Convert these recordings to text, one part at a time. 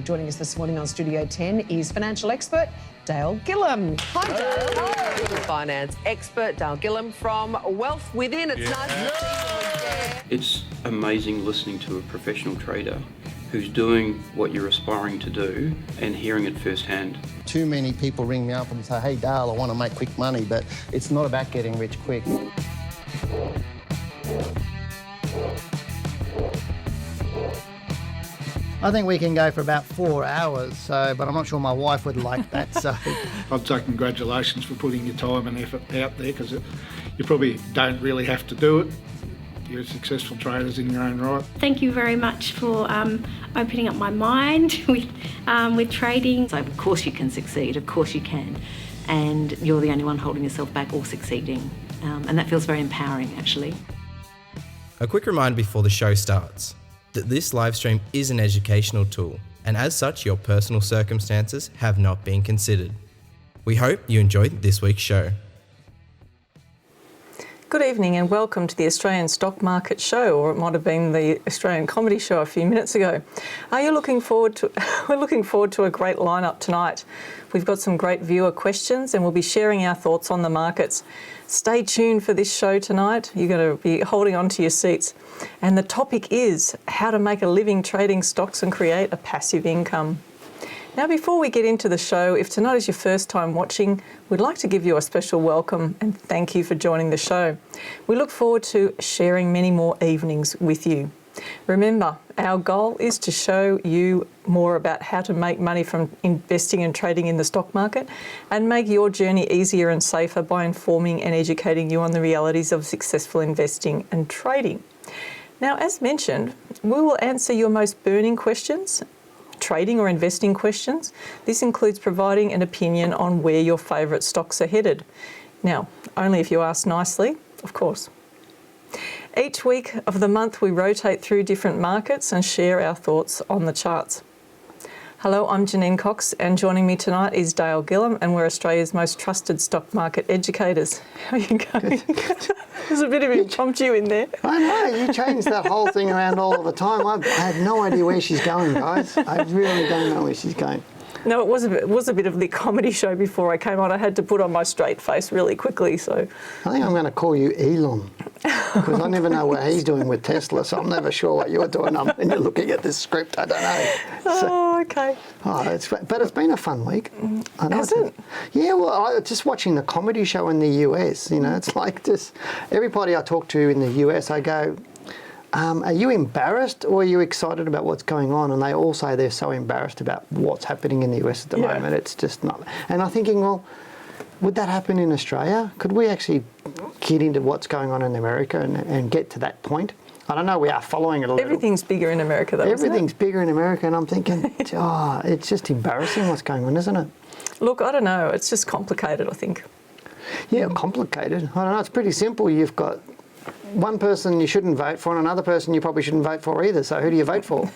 Joining us this morning on Studio 10 is financial expert Dale Gillham. Hi, Dale. Hello. Finance expert Dale Gillham from Wealth Within. It's nice to see you again. It's amazing listening to a professional trader who's doing what you're aspiring to do and hearing it firsthand. Too many people ring me up and say, hey, Dale, I want to make quick money, but it's not about getting rich quick. I think we can go for about 4 hours, but I'm not sure my wife would like that. So I'd say congratulations for putting your time and effort out there, because you probably don't really have to do it. You're successful traders in your own right. Thank you very much for opening up my mind with trading. So of course you can succeed, of course you can. And you're the only one holding yourself back or succeeding. And that feels very empowering, actually. A quick reminder before the show starts that this live stream is an educational tool, and as such your personal circumstances have not been considered. We hope you enjoyed this week's show. Good evening and welcome to the Australian Stock Market Show, or it might have been the Australian Comedy Show a few minutes ago. We're looking forward to a great lineup tonight. We've got some great viewer questions and we'll be sharing our thoughts on the markets. Stay tuned for this show tonight. You're going to be holding on to your seats. And the topic is how to make a living trading stocks and create a passive income. Now, before we get into the show, if tonight is your first time watching, we'd like to give you a special welcome and thank you for joining the show. We look forward to sharing many more evenings with you. Remember, our goal is to show you more about how to make money from investing and trading in the stock market and make your journey easier and safer by informing and educating you on the realities of successful investing and trading. Now, as mentioned, we will answer your most burning questions, trading or investing questions. This includes providing an opinion on where your favourite stocks are headed. Now, only if you ask nicely, of course. Each week of the month we rotate through different markets and share our thoughts on the charts. Hello, I'm Janine Cox and joining me tonight is Dale Gillham, and we're Australia's most trusted stock market educators. How are you going? There's a bit of impromptu in there. I know, you change that whole thing around all the time. I had no idea where she's going, guys. I really don't know where she's going. No, it was a bit of the comedy show before I came on. I had to put on my straight face really quickly. So I think I'm going to call you Elon, because I never know what he's doing with Tesla, so I'm never sure what you're doing. And you're looking at this script, I don't know. Okay. But it's been a fun week. I know. Has it? Yeah, well, just watching the comedy show in the US, it's like just everybody I talk to in the US, I go, are you embarrassed or are you excited about what's going on? And they all say they're so embarrassed about what's happening in the US at the moment. It's just not. And I'm thinking, well, would that happen in Australia? Could we actually get into what's going on in America and get to that point? I don't know, we are following it a little. Everything's bigger in America, though, Everything's bigger in America, and I'm thinking, it's just embarrassing what's going on, isn't it? Look, I don't know. It's just complicated, I think. Yeah, complicated. I don't know. It's pretty simple. You've got one person you shouldn't vote for and another person you probably shouldn't vote for either. So who do you vote for?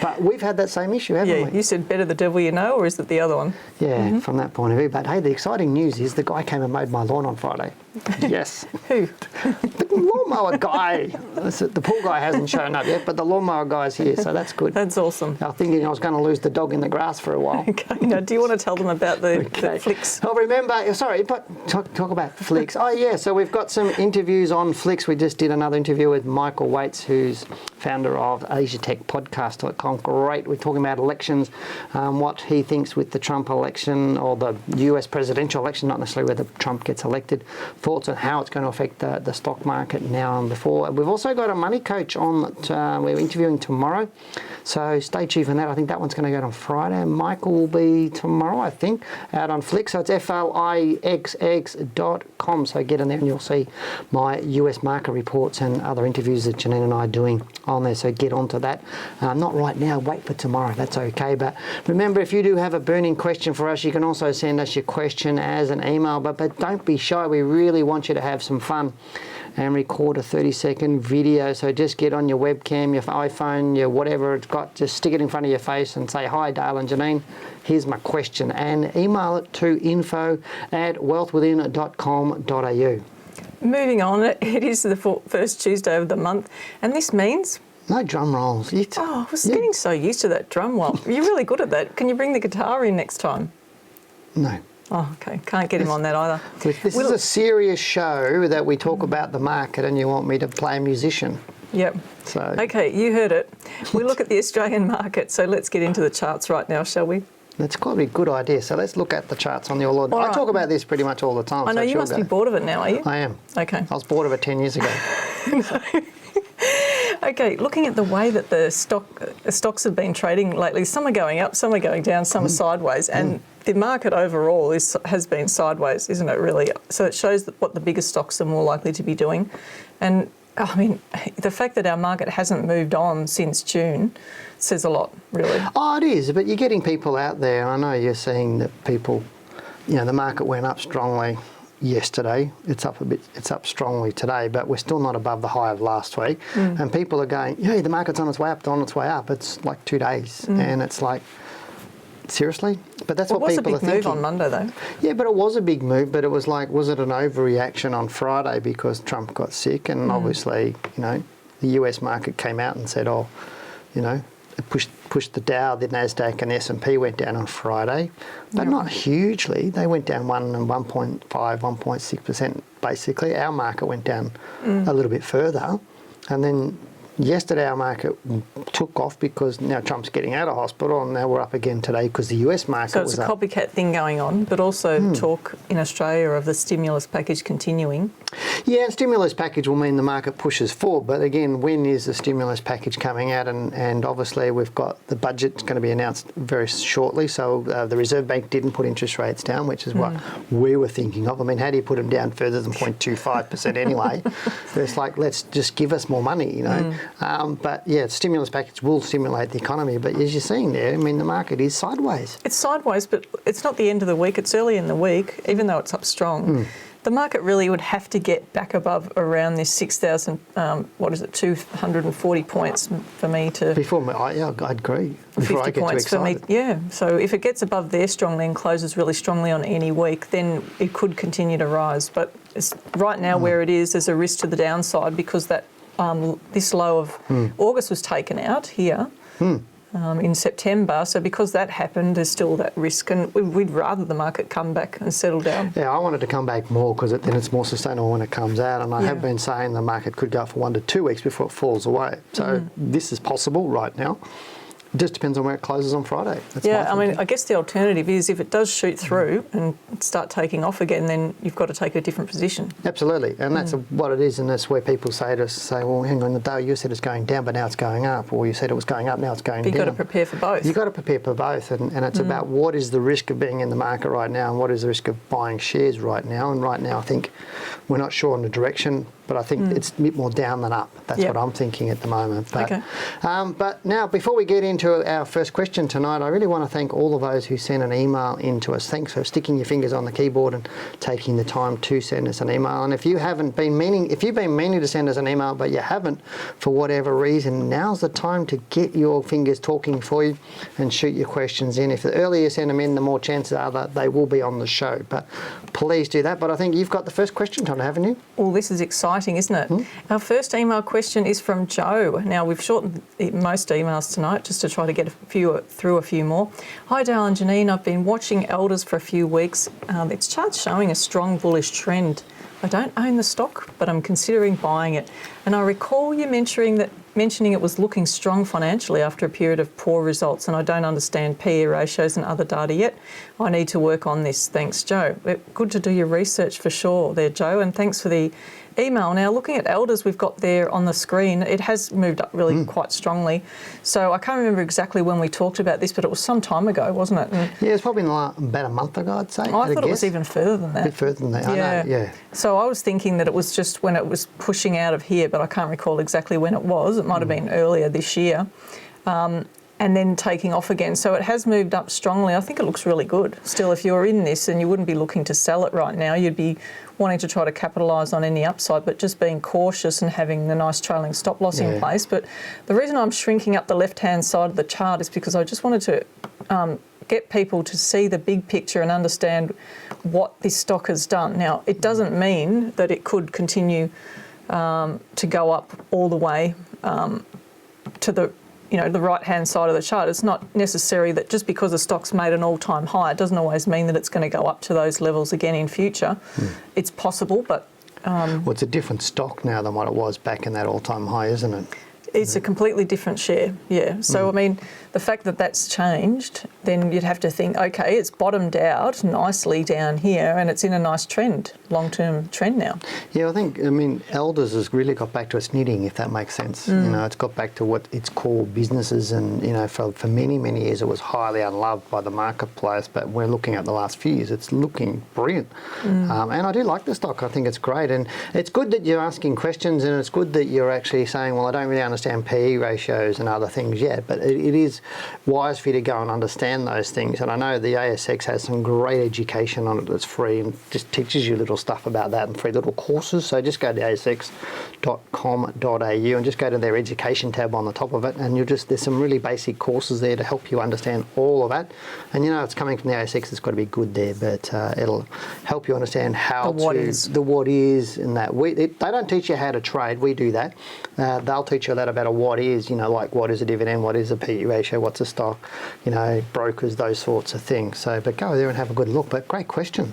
But we've had that same issue, haven't we? You said better the devil you know, or is it the other one? Yeah, from that point of view. But hey, the exciting news is the guy came and mowed my lawn on Friday. Yes. Who? The lawnmower guy. The pool guy hasn't shown up yet, but the lawnmower guy's here, so that's good. That's awesome. I was thinking I was going to lose the dog in the grass for a while. Okay. Now, do you want to tell them about the Flicks? Oh, remember, sorry, but talk about Flicks. Oh, yeah, so we've got some interviews on Flicks. We just did another interview with Michael Waits, who's founder of AsiaTechPodcast.com. Great. We're talking about elections, what he thinks with the Trump election or the US presidential election, not necessarily whether Trump gets elected, thoughts on how it's going to affect the stock market now and before. We've also got a money coach on that we're interviewing tomorrow, so stay tuned for that. I think that one's going to go out on Friday. Michael will be tomorrow, I think, out on Flick. So it's flixx.com. So get in there and you'll see my US market reports and other interviews that Janine and I are doing on there. So get onto that. Not right now, wait for tomorrow. That's okay. But remember, if you do have a burning question for us, you can also send us your question as an email. But don't be shy. We really want you to have some fun and record a 30-second video. So just get on your webcam, your iPhone, your whatever it's got, just stick it in front of your face and say, hi, Dale and Janine, here's my question. And email it to info@wealthwithin.com.au. Moving on, it is the first Tuesday of the month, and this means No drum rolls. I was getting so used to that drum roll. You're really good at that. Can you bring the guitar in next time? No. Oh, okay. Can't get him on that either. This is a serious show that we talk about the market, and you want me to play a musician. Yep. So. Okay, you heard it. We look at the Australian market, so let's get into the charts right now, shall we? That's probably a good idea. So let's look at the charts on the All Order. I talk about this pretty much all the time. I know, you must be bored of it now, are you? I am. Okay. I was bored of it 10 years ago. Okay, looking at the way that the stocks have been trading lately, some are going up, some are going down, some are sideways, and the market overall has been sideways, isn't it, really? So it shows what the bigger stocks are more likely to be doing. And, I mean, the fact that our market hasn't moved on since June says a lot, really. Oh, it is, but you're getting people out there. I know you're seeing that people, the market went up strongly yesterday. It's up a bit. It's up strongly today, but we're still not above the high of last week. And people are going, the market's on its way up. It's on its way up. It's like 2 days, and it's like, seriously? But that's what people are thinking. It was a big move on Monday, though. Yeah, but it was a big move. But it was like, was it an overreaction on Friday because Trump got sick? And obviously, the US market came out and said, it pushed the Dow, the Nasdaq, and the S&P went down on Friday, but not hugely. They went down 1.5, 1.6% basically. Our market went down a little bit further, and then yesterday our market took off because now Trump's getting out of hospital, and now we're up again today because the US market was up. So it's a copycat thing going on, but also talk in Australia of the stimulus package continuing. Yeah, stimulus package will mean the market pushes forward, but again, when is the stimulus package coming out? And obviously we've got the budget's going to be announced very shortly, so the Reserve Bank didn't put interest rates down, which is what we were thinking of. I mean, how do you put them down further than 0.25% anyway? It's like, let's just give us more money, But yeah, the stimulus package will stimulate the economy, but as you're seeing there, I mean, the market is sideways. It's sideways, but it's not the end of the week, it's early in the week, even though it's up strong. The market really would have to get back above around this 6,000, 240 points for me to... I'd agree. Before 50 I get points too excited. for me, yeah. So if it gets above there strongly and closes really strongly on any week, then it could continue to rise. But right now where it is, there's a risk to the downside because that this low of August was taken out here. In September, so because that happened, there's still that risk, and we'd rather the market come back and settle down. Yeah, I want it to come back more because then it's more sustainable when it comes out, and I have been saying the market could go up for 1 to 2 weeks before it falls away. So this is possible right now. It just depends on where it closes on Friday. That's I guess the alternative is if it does shoot through and start taking off again, then you've got to take a different position. Absolutely, and that's what it is, and that's where people say to us, well, hang on, the day you said it's going down, but now it's going up, or you said it was going up, now it's going down. You've got to prepare for both. You've got to prepare for both, and it's about what is the risk of being in the market right now and what is the risk of buying shares right now, and right now I think we're not sure on the direction, but I think it's a bit more down than up. That's what I'm thinking at the moment. But, but now, before we get into our first question tonight, I really want to thank all of those who sent an email in to us. Thanks for sticking your fingers on the keyboard and taking the time to send us an email. And if you've been meaning to send us an email, but you haven't for whatever reason, now's the time to get your fingers talking for you and shoot your questions in. If the earlier you send them in, the more chances are that they will be on the show. But please do that. But I think you've got the first question, Tony, haven't you? Well, this is exciting, isn't it? Our first email question is from Joe. Now, we've shortened most emails tonight just to try to get through a few more. Hi, Dale and Janine. I've been watching Elders for a few weeks. Its chart's showing a strong bullish trend. I don't own the stock, but I'm considering buying it. And I recall you mentioning it was looking strong financially after a period of poor results, and I don't understand PE ratios and other data yet. I need to work on this. Thanks, Joe. Good to do your research for sure there, Joe, and thanks for the email. Now, looking at Elders, we've got there on the screen, it has moved up really quite strongly. So I can't remember exactly when we talked about this, but it was some time ago, wasn't it? Yeah, it's probably about a month ago, I'd say. I thought it was even further than that. A bit further than that, I know, yeah. So I was thinking that it was just when it was pushing out of here, but I can't recall exactly when it was. It might have been earlier this year. And then taking off again. So it has moved up strongly. I think it looks really good. Still, if you're in this and you wouldn't be looking to sell it right now, you'd be wanting to try to capitalise on any upside, but just being cautious and having the nice trailing stop loss in place. But the reason I'm shrinking up the left-hand side of the chart is because I just wanted to get people to see the big picture and understand what this stock has done. Now, it doesn't mean that it could continue to go up all the way to the the right-hand side of the chart. It's not necessary that just because a stock's made an all-time high, it doesn't always mean that it's going to go up to those levels again in future. It's possible, but... well, it's a different stock now than what it was back in that all-time high, isn't it? It's a completely different share, yeah. So, I mean, the fact that that's changed, then you'd have to think, okay, it's bottomed out nicely down here and it's in a nice trend, long-term trend now. Yeah, I mean, Elders has really got back to its knitting, if that makes sense. It's got back to what its core businesses and, for many, many years it was highly unloved by the marketplace, but we're looking at the last few years, it's looking brilliant. And I do like the stock, I think it's great. And it's good that you're asking questions and it's good that you're actually saying, well, I don't really understand PE ratios and other things yet, but it is wise for you to go and understand those things. And I know the ASX has some great education on it that's free and just teaches you little stuff about that and free little courses. So just go to asx.com.au and just go to their education tab on the top of it, and there's some really basic courses there to help you understand all of that. And it's coming from the ASX, it's got to be good there, but it'll help you understand how the what is, and that they don't teach you how to trade. We do that. They'll teach you that about a what is, like what is a dividend, what is a PE ratio, what's a stock, brokers, those sorts of things. So, but go there and have a good look. But great question.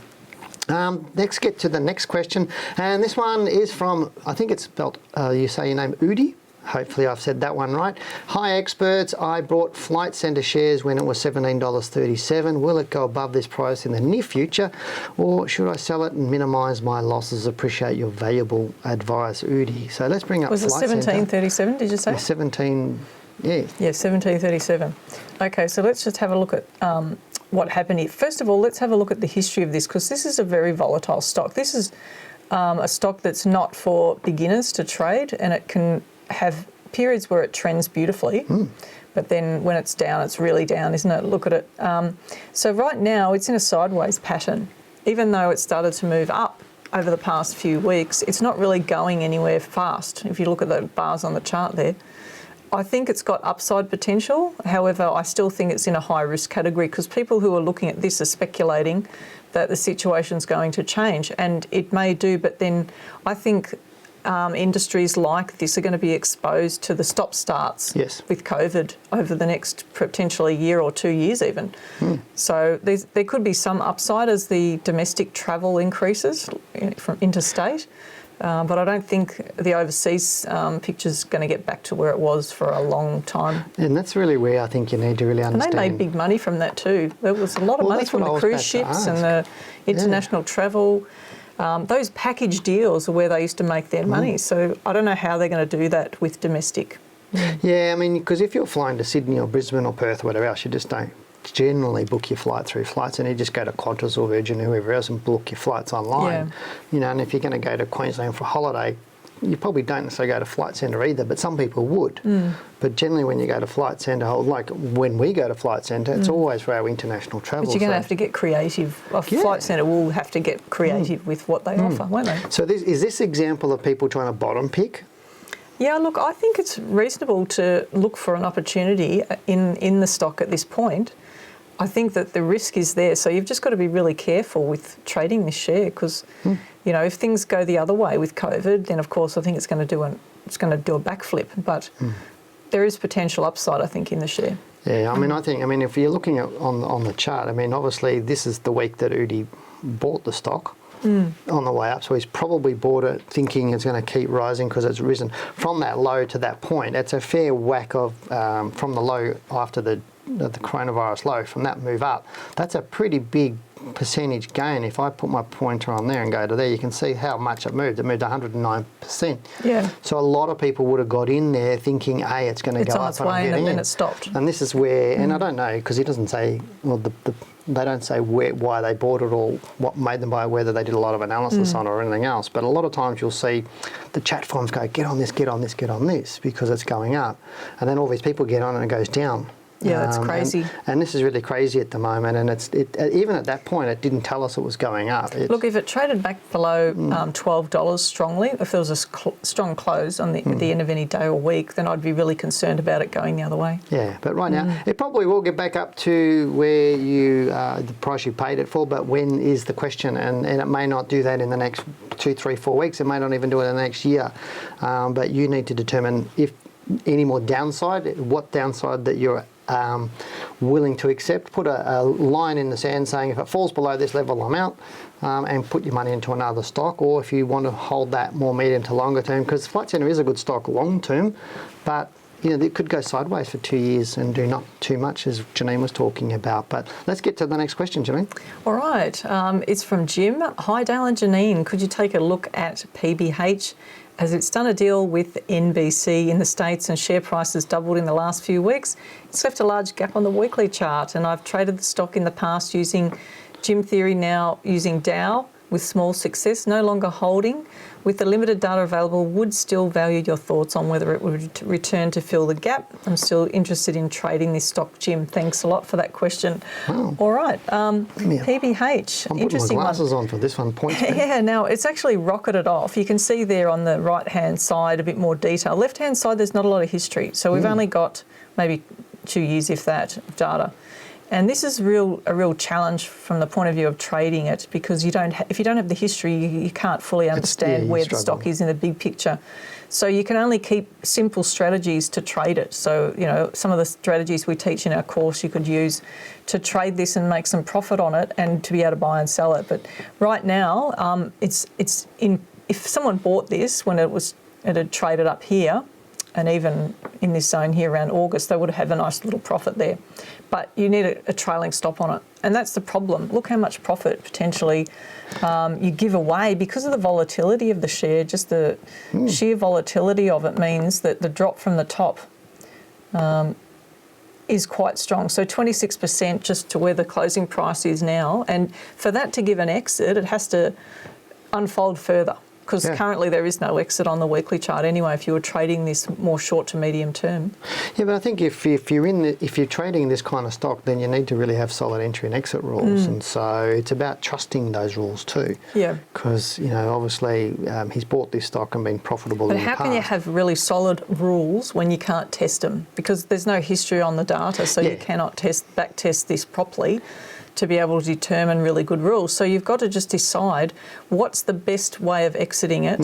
Let's get to the next question. And this one is from, I think it's spelled, you say your name, Udi? Hopefully I've said that one right. Hi experts, I bought Flight Centre shares when it was $17.37. Will it go above this price in the near future, or should I sell it and minimise my losses? Appreciate your valuable advice, Udi. So let's bring up Flight Centre. Was it $17.37, did you say? Yeah, 17, yeah. Yeah, $17.37. Okay, so let's just have a look at what happened here. First of all, let's have a look at the history of this, because this is a very volatile stock. This is a stock that's not for beginners to trade, and it can have periods where it trends beautifully, but then when it's down, it's really down, isn't it? Look at it. So right now, it's in a sideways pattern. Even though it started to move up over the past few weeks, it's not really going anywhere fast. If you look at the bars on the chart there, I think it's got upside potential. However, I still think it's in a high risk category, because people who are looking at this are speculating that the situation's going to change, and it may do, but then I think industries like this are going to be exposed to the stop-starts with COVID over the next potentially year or 2 years even. So there could be some upside as the domestic travel increases from interstate, but I don't think the overseas picture's going to get back to where it was for a long time. And that's really where I think you need to really understand. And they made big money from that too. There was a lot of money from the cruise ships and the international travel. Those package deals are where they used to make their money. So I don't know how they're going to do that with domestic. Yeah, I mean, because if you're flying to Sydney or Brisbane or Perth or whatever else, you just don't generally book your flight through Flights, and you just go to Qantas or Virgin or whoever else and book your flights online. And if you're going to go to Queensland for a holiday, you probably don't necessarily go to Flight Centre either, but some people would. But generally when you go to Flight Centre, like when we go to Flight Centre, it's always for our international travel. But you're going to have to get creative. Flight Centre will have to get creative with what they offer, won't they? So is this example of people trying to bottom pick? Yeah, look, I think it's reasonable to look for an opportunity in the stock at this point. I think that the risk is there, so you've just got to be really careful with trading this share, because if things go the other way with COVID, then of course I think it's going to do a backflip. But there is potential upside, I think, in the share. Yeah, I mean, if you're looking at on the chart, I mean, obviously this is the week that Udi bought the stock on the way up, so he's probably bought it thinking it's going to keep rising because it's risen from that low to that point. It's a fair whack of from the low after the coronavirus low, from that move up. That's a pretty big percentage gain. If I put my pointer on there and go to there, you can see how much it moved. It moved 109%. Yeah. So a lot of people would have got in there thinking, hey, it's going to go up. It's on its way, and then it stopped. And this is where, and I don't know, because he doesn't say, well, they don't say why they bought it or what made them buy it, whether they did a lot of analysis on it or anything else. But a lot of times you'll see the chat forums go, get on this, get on this, get on this, because it's going up. And then all these people get on and it goes down. Yeah, that's crazy. And this is really crazy at the moment. And even at that point, it didn't tell us it was going up. Look, if it traded back below $12 strongly, if there was a strong close on the end of any day or week, then I'd be really concerned about it going the other way. Yeah, but right now, it probably will get back up to where the price you paid it for, but when is the question? And it may not do that in the next 2, 3, 4 weeks. It may not even do it in the next year. But you need to determine if any more downside, what downside that you're willing to accept. Put a line in the sand saying if it falls below this level, I'm out, and put your money into another stock. Or if you want to hold that more medium to longer term, because Flight Centre is a good stock long term, but it could go sideways for 2 years and do not too much, as Janine was talking about. But let's get to the next question, Janine. All right, it's from Jim. Hi, Dale and Janine. Could you take a look at PBH, as it's done a deal with NBC in the States and share prices doubled in the last few weeks? It's left a large gap on the weekly chart, and I've traded the stock in the past using Jim Theory, now using Dow with small success, no longer holding. With the limited data available, would still value your thoughts on whether it would return to fill the gap. I'm still interested in trading this stock, Jim. Thanks a lot for that question. Wow. All right, PBH, I'm interesting putting my glasses one. on for this one. Points. Yeah, now it's actually rocketed off. You can see there on the right-hand side a bit more detail. Left-hand side, there's not a lot of history. So we've only got maybe 2 years, if that, of data. And this is a real challenge from the point of view of trading it, because if you don't have the history, you can't fully understand where the stock is in the big picture. So you can only keep simple strategies to trade it. So, some of the strategies we teach in our course you could use to trade this and make some profit on it and to be able to buy and sell it. But right now, if someone bought this when it had traded up here, and even in this zone here around August, they would have a nice little profit there. But you need a trailing stop on it. And that's the problem. Look how much profit potentially you give away because of the volatility of the share. Just the sheer volatility of it means that the drop from the top is quite strong. So 26% just to where the closing price is now. And for that to give an exit, it has to unfold further, because currently there is no exit on the weekly chart anyway if you were trading this more short to medium term. Yeah, but I think if you're trading this kind of stock, then you need to really have solid entry and exit rules, and so it's about trusting those rules too. Yeah. Because obviously he's bought this stock and been profitable in the past. But how can you have really solid rules when you can't test them? Because there's no history on the data, so you cannot back test this properly to be able to determine really good rules. So you've got to just decide what's the best way of exiting it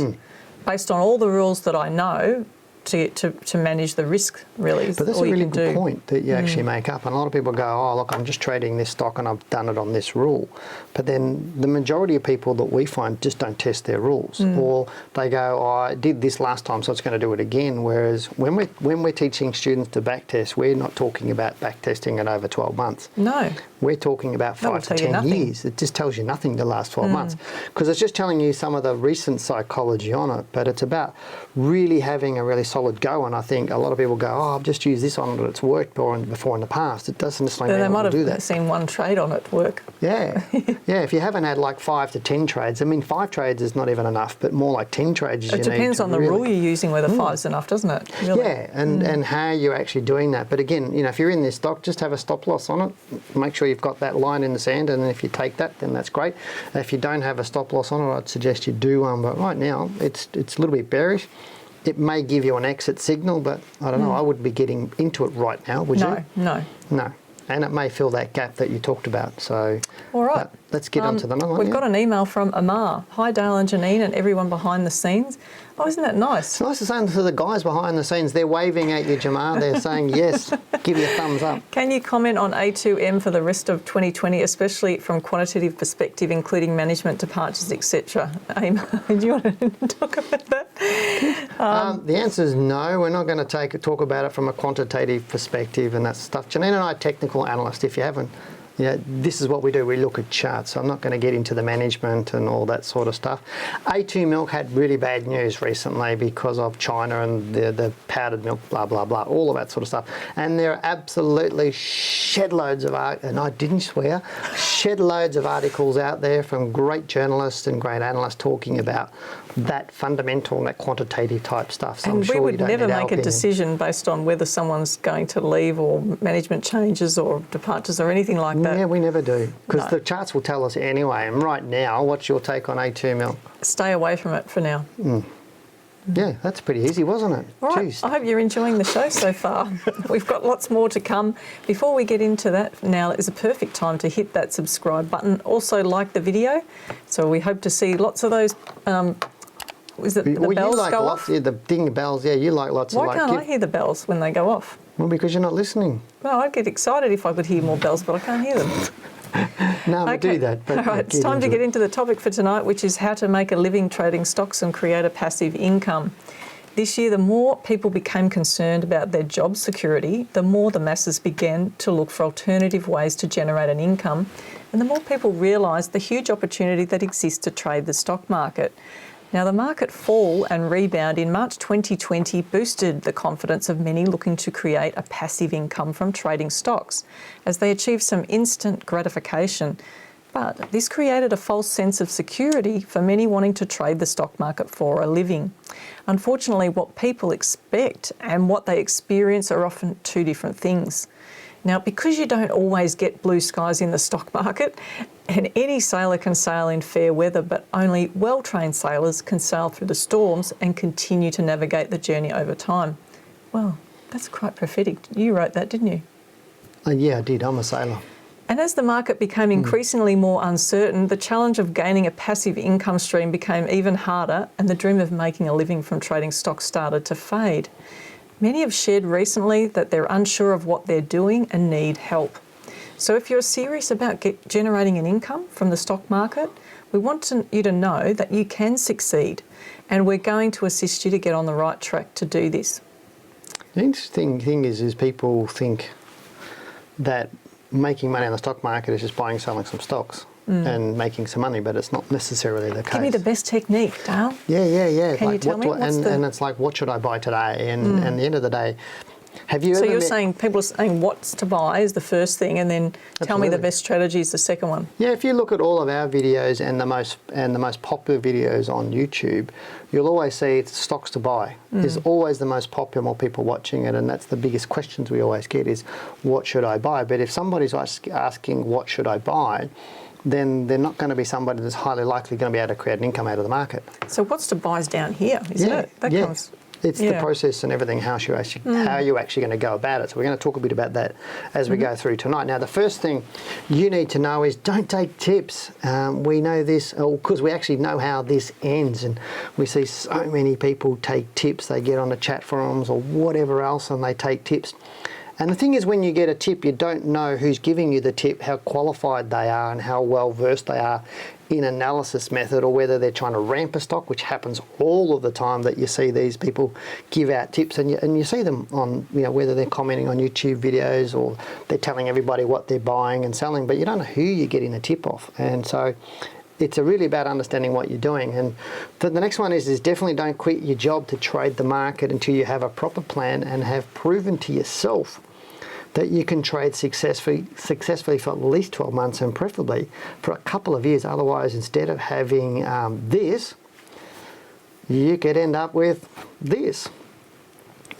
based on all the rules that I know to manage the risk, really. But that's a really good point that you actually make up. And a lot of people go, oh, look, I'm just trading this stock and I've done it on this rule. But then the majority of people that we find just don't test their rules. Or they go, oh, I did this last time, so it's going to do it again. Whereas when we're teaching students to backtest, we're not talking about backtesting it over 12 months. No. We're talking about 5 to 10 years. It just tells you nothing the last 12 months. Because it's just telling you some of the recent psychology on it, but it's about really having a really solid go. And I think a lot of people go, oh, I've just used this on it, it's worked before in the past. It doesn't necessarily mean to do that. They might have seen one trade on it work. Yeah. Yeah, if you haven't had like 5 to 10 trades, I mean, 5 trades is not even enough, but more like 10 trades It depends on the rule you're using whether 5's enough, doesn't it? Really? Yeah, and how you're actually doing that. But again, if you're in this stock, just have a stop loss on it. Make sure you've got that line in the sand, and if you take that, then that's great. If you don't have a stop loss on it, I'd suggest you do one. But right now, it's a little bit bearish. It may give you an exit signal, but I don't know. I wouldn't be getting into it right now, would you? No. And it may fill that gap that you talked about. So, all right. Let's get on to the next one. We've got an email from Amar. Hi, Dale and Janine and everyone behind the scenes. Oh, isn't that nice? It's nice to say to the guys behind the scenes. They're waving at you, Jamar. They're saying, yes, give you a thumbs up. Can you comment on A2M for the rest of 2020, especially from quantitative perspective, including management departures, etc.? Do you want to talk about that? The answer is no. We're not going to talk about it from a quantitative perspective and that stuff. Janine and I are technical analysts. If you haven't, this is what we do. We look at charts. So I'm not going to get into the management and all that sort of stuff. A2 milk had really bad news recently because of China and the powdered milk, blah, blah, blah, all of that sort of stuff. And there are absolutely shed loads of, and I didn't swear, shed loads of articles out there from great journalists and great analysts talking about that fundamental and that quantitative type stuff. So and we would never make a decision based on whether someone's going to leave or management changes or departures or anything like that. Yeah, we never do, because the charts will tell us anyway. And right now, what's your take on A2 milk? Stay away from it for now. Yeah, that's pretty easy, wasn't it? All right, I hope you're enjoying the show so far. We've got lots more to come. Before we get into that, now is a perfect time to hit that subscribe button. Also like the video. So we hope to see lots of those Is it the Well, bells you like go lots, off? yeah, the ding bells, yeah, you like lots of Why like... can't I hear the bells when they go off? Well, because you're not listening. Well, I'd get excited if I could hear more bells, but I can't hear them. No, we do that. But All right, it's time to get into the topic for tonight, which is how to make a living trading stocks and create a passive income. This year, the more people became concerned about their job security, the more the masses began to look for alternative ways to generate an income, and the more people realised the huge opportunity that exists to trade the stock market. Now, the market fall and rebound in March 2020 boosted the confidence of many looking to create a passive income from trading stocks, as they achieved some instant gratification. But this created a false sense of security for many wanting to trade the stock market for a living. Unfortunately, what people expect and what they experience are often two different things. Now, because you don't always get blue skies in the stock market, and any sailor can sail in fair weather, but only well-trained sailors can sail through the storms and continue to navigate the journey over time. Well, that's quite prophetic. You wrote that, didn't you? Yeah, I did. I'm a sailor. And as the market became increasingly more uncertain, the challenge of gaining a passive income stream became even harder, and the dream of making a living from trading stocks started to fade. Many have shared recently that they're unsure of what they're doing and need help. So if you're serious about generating an income from the stock market, we want you to know that you can succeed, and we're going to assist you to get on the right track to do this. The interesting thing is people think that making money on the stock market is just buying and selling some stocks and making some money, but it's not necessarily the case. Give me the best technique, Dale. Yeah. Can you tell me? And it's like, what should I buy today? And at the end of the day, have you ever So you're saying people are saying what's to buy is the first thing, and then tell me the best strategy is the second one. Yeah, if you look at all of our videos and the most popular videos on YouTube, you'll always see it's stocks to buy. There's always the most popular, more people watching it, and that's the biggest questions we always get is, what should I buy? But if somebody's asking, what should I buy, then they're not going to be somebody that's highly likely going to be able to create an income out of the market. So what's to buy is down here, isn't it? That comes... It's the process and everything, how you're actually going to go about it. So we're going to talk a bit about that as we go through tonight. Now, the first thing you need to know is don't take tips. We know this because we actually know how this ends, and we see so many people take tips. They get on the chat forums or whatever else and they take tips. And the thing is, when you get a tip, you don't know who's giving you the tip, how qualified they are and how well versed they are in analysis method, or whether they're trying to ramp a stock, which happens all of the time that you see these people give out tips, and you see them on, whether they're commenting on YouTube videos or they're telling everybody what they're buying and selling, but you don't know who you're getting a tip off. And so it's really about understanding what you're doing. And the next one is definitely don't quit your job to trade the market until you have a proper plan and have proven to yourself that you can trade successfully for at least 12 months and preferably for a couple of years. Otherwise, instead of having this, you could end up with this.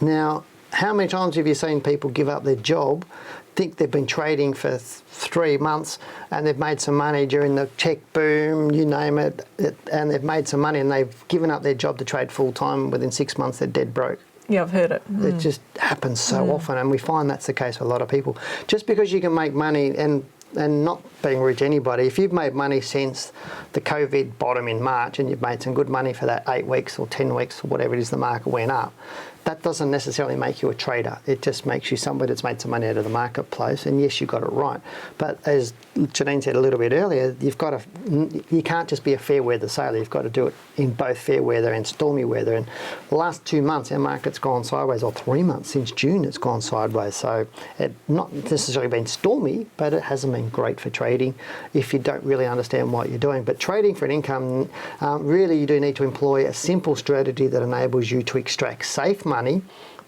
Now, how many times have you seen people give up their job, think they've been trading for 3 months and they've made some money during the tech boom, you name it, and they've made some money and they've given up their job to trade full time, within 6 months they're dead broke? Yeah, I've heard it. It just happens so often, and we find that's the case with a lot of people. Just because you can make money, and not being rude to anybody, if you've made money since the COVID bottom in March and you've made some good money for that 8 weeks or 10 weeks or whatever it is the market went up, that doesn't necessarily make you a trader. It just makes you somebody that's made some money out of the marketplace, and yes, you got it right. But as Janine said a little bit earlier, you can't just be a fair weather sailor. You've got to do it in both fair weather and stormy weather. And the last 2 months, our market's gone sideways, or 3 months since June, it's gone sideways. So it's not necessarily been stormy, but it hasn't been great for trading if you don't really understand what you're doing. But trading for an income, really you do need to employ a simple strategy that enables you to extract safe money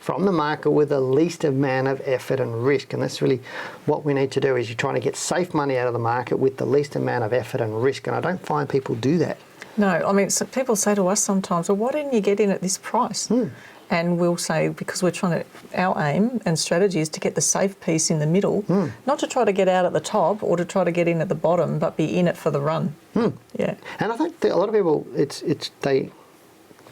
from the market with the least amount of effort and risk. And that's really what we need to do, is you're trying to get safe money out of the market with the least amount of effort and risk. And I don't find people do that. No, I mean, so people say to us sometimes, well, why didn't you get in at this price? And we'll say, because our aim and strategy is to get the safe piece in the middle, not to try to get out at the top or to try to get in at the bottom, but be in it for the run. Yeah. And I think that a lot of people,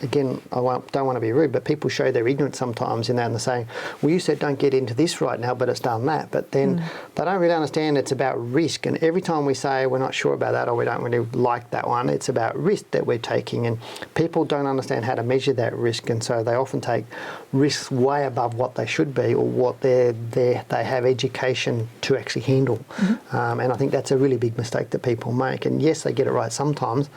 again, don't want to be rude, but people show their ignorance sometimes in that, and they're saying, well, you said don't get into this right now, but it's done that. But then they don't really understand it's about risk. And every time we say we're not sure about that or we don't really like that one, it's about risk that we're taking. And people don't understand how to measure that risk. And so they often take risks way above what they should be or what they have education to actually handle. And I think that's a really big mistake that people make. And yes, they get it right sometimes,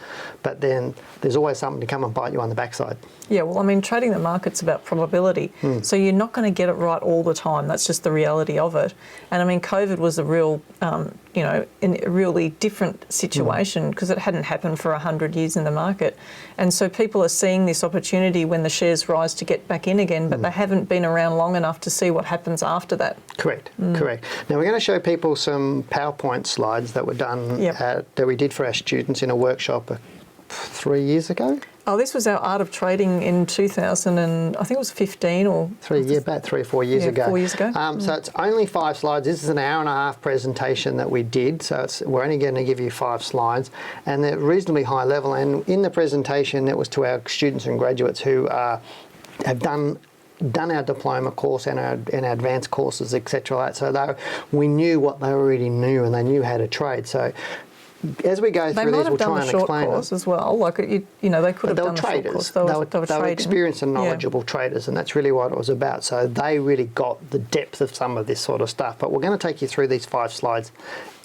but then there's always something to come and bite you on the backside. Yeah, well, I mean, trading the market's about probability. So you're not going to get it right all the time. That's just the reality of it. And I mean, COVID was a real, a really different situation because it hadn't happened for 100 years in the market. And so people are seeing this opportunity when the shares rise to get back in again, but they haven't been around long enough to see what happens after that. Correct. Now we're going to show people some PowerPoint slides that were done that we did for our students in a workshop 3 years ago. Oh, this was our Art of Trading in 2000 and I think it was 15 or... 3 or 4 years ago. 4 years ago. So it's only 5 slides. This is an hour and a half presentation that we did. So we're only going to give you 5 slides and they're reasonably high level. And in the presentation, it was to our students and graduates who have done our diploma course and our advanced courses, etc. So we knew what they already knew and they knew how to trade. So as we go through these, we'll try and explain it. Course as well. Like they could have done the short course. They were experienced and knowledgeable traders, and that's really what it was about. So they really got the depth of some of this sort of stuff. But we're going to take you through these 5 slides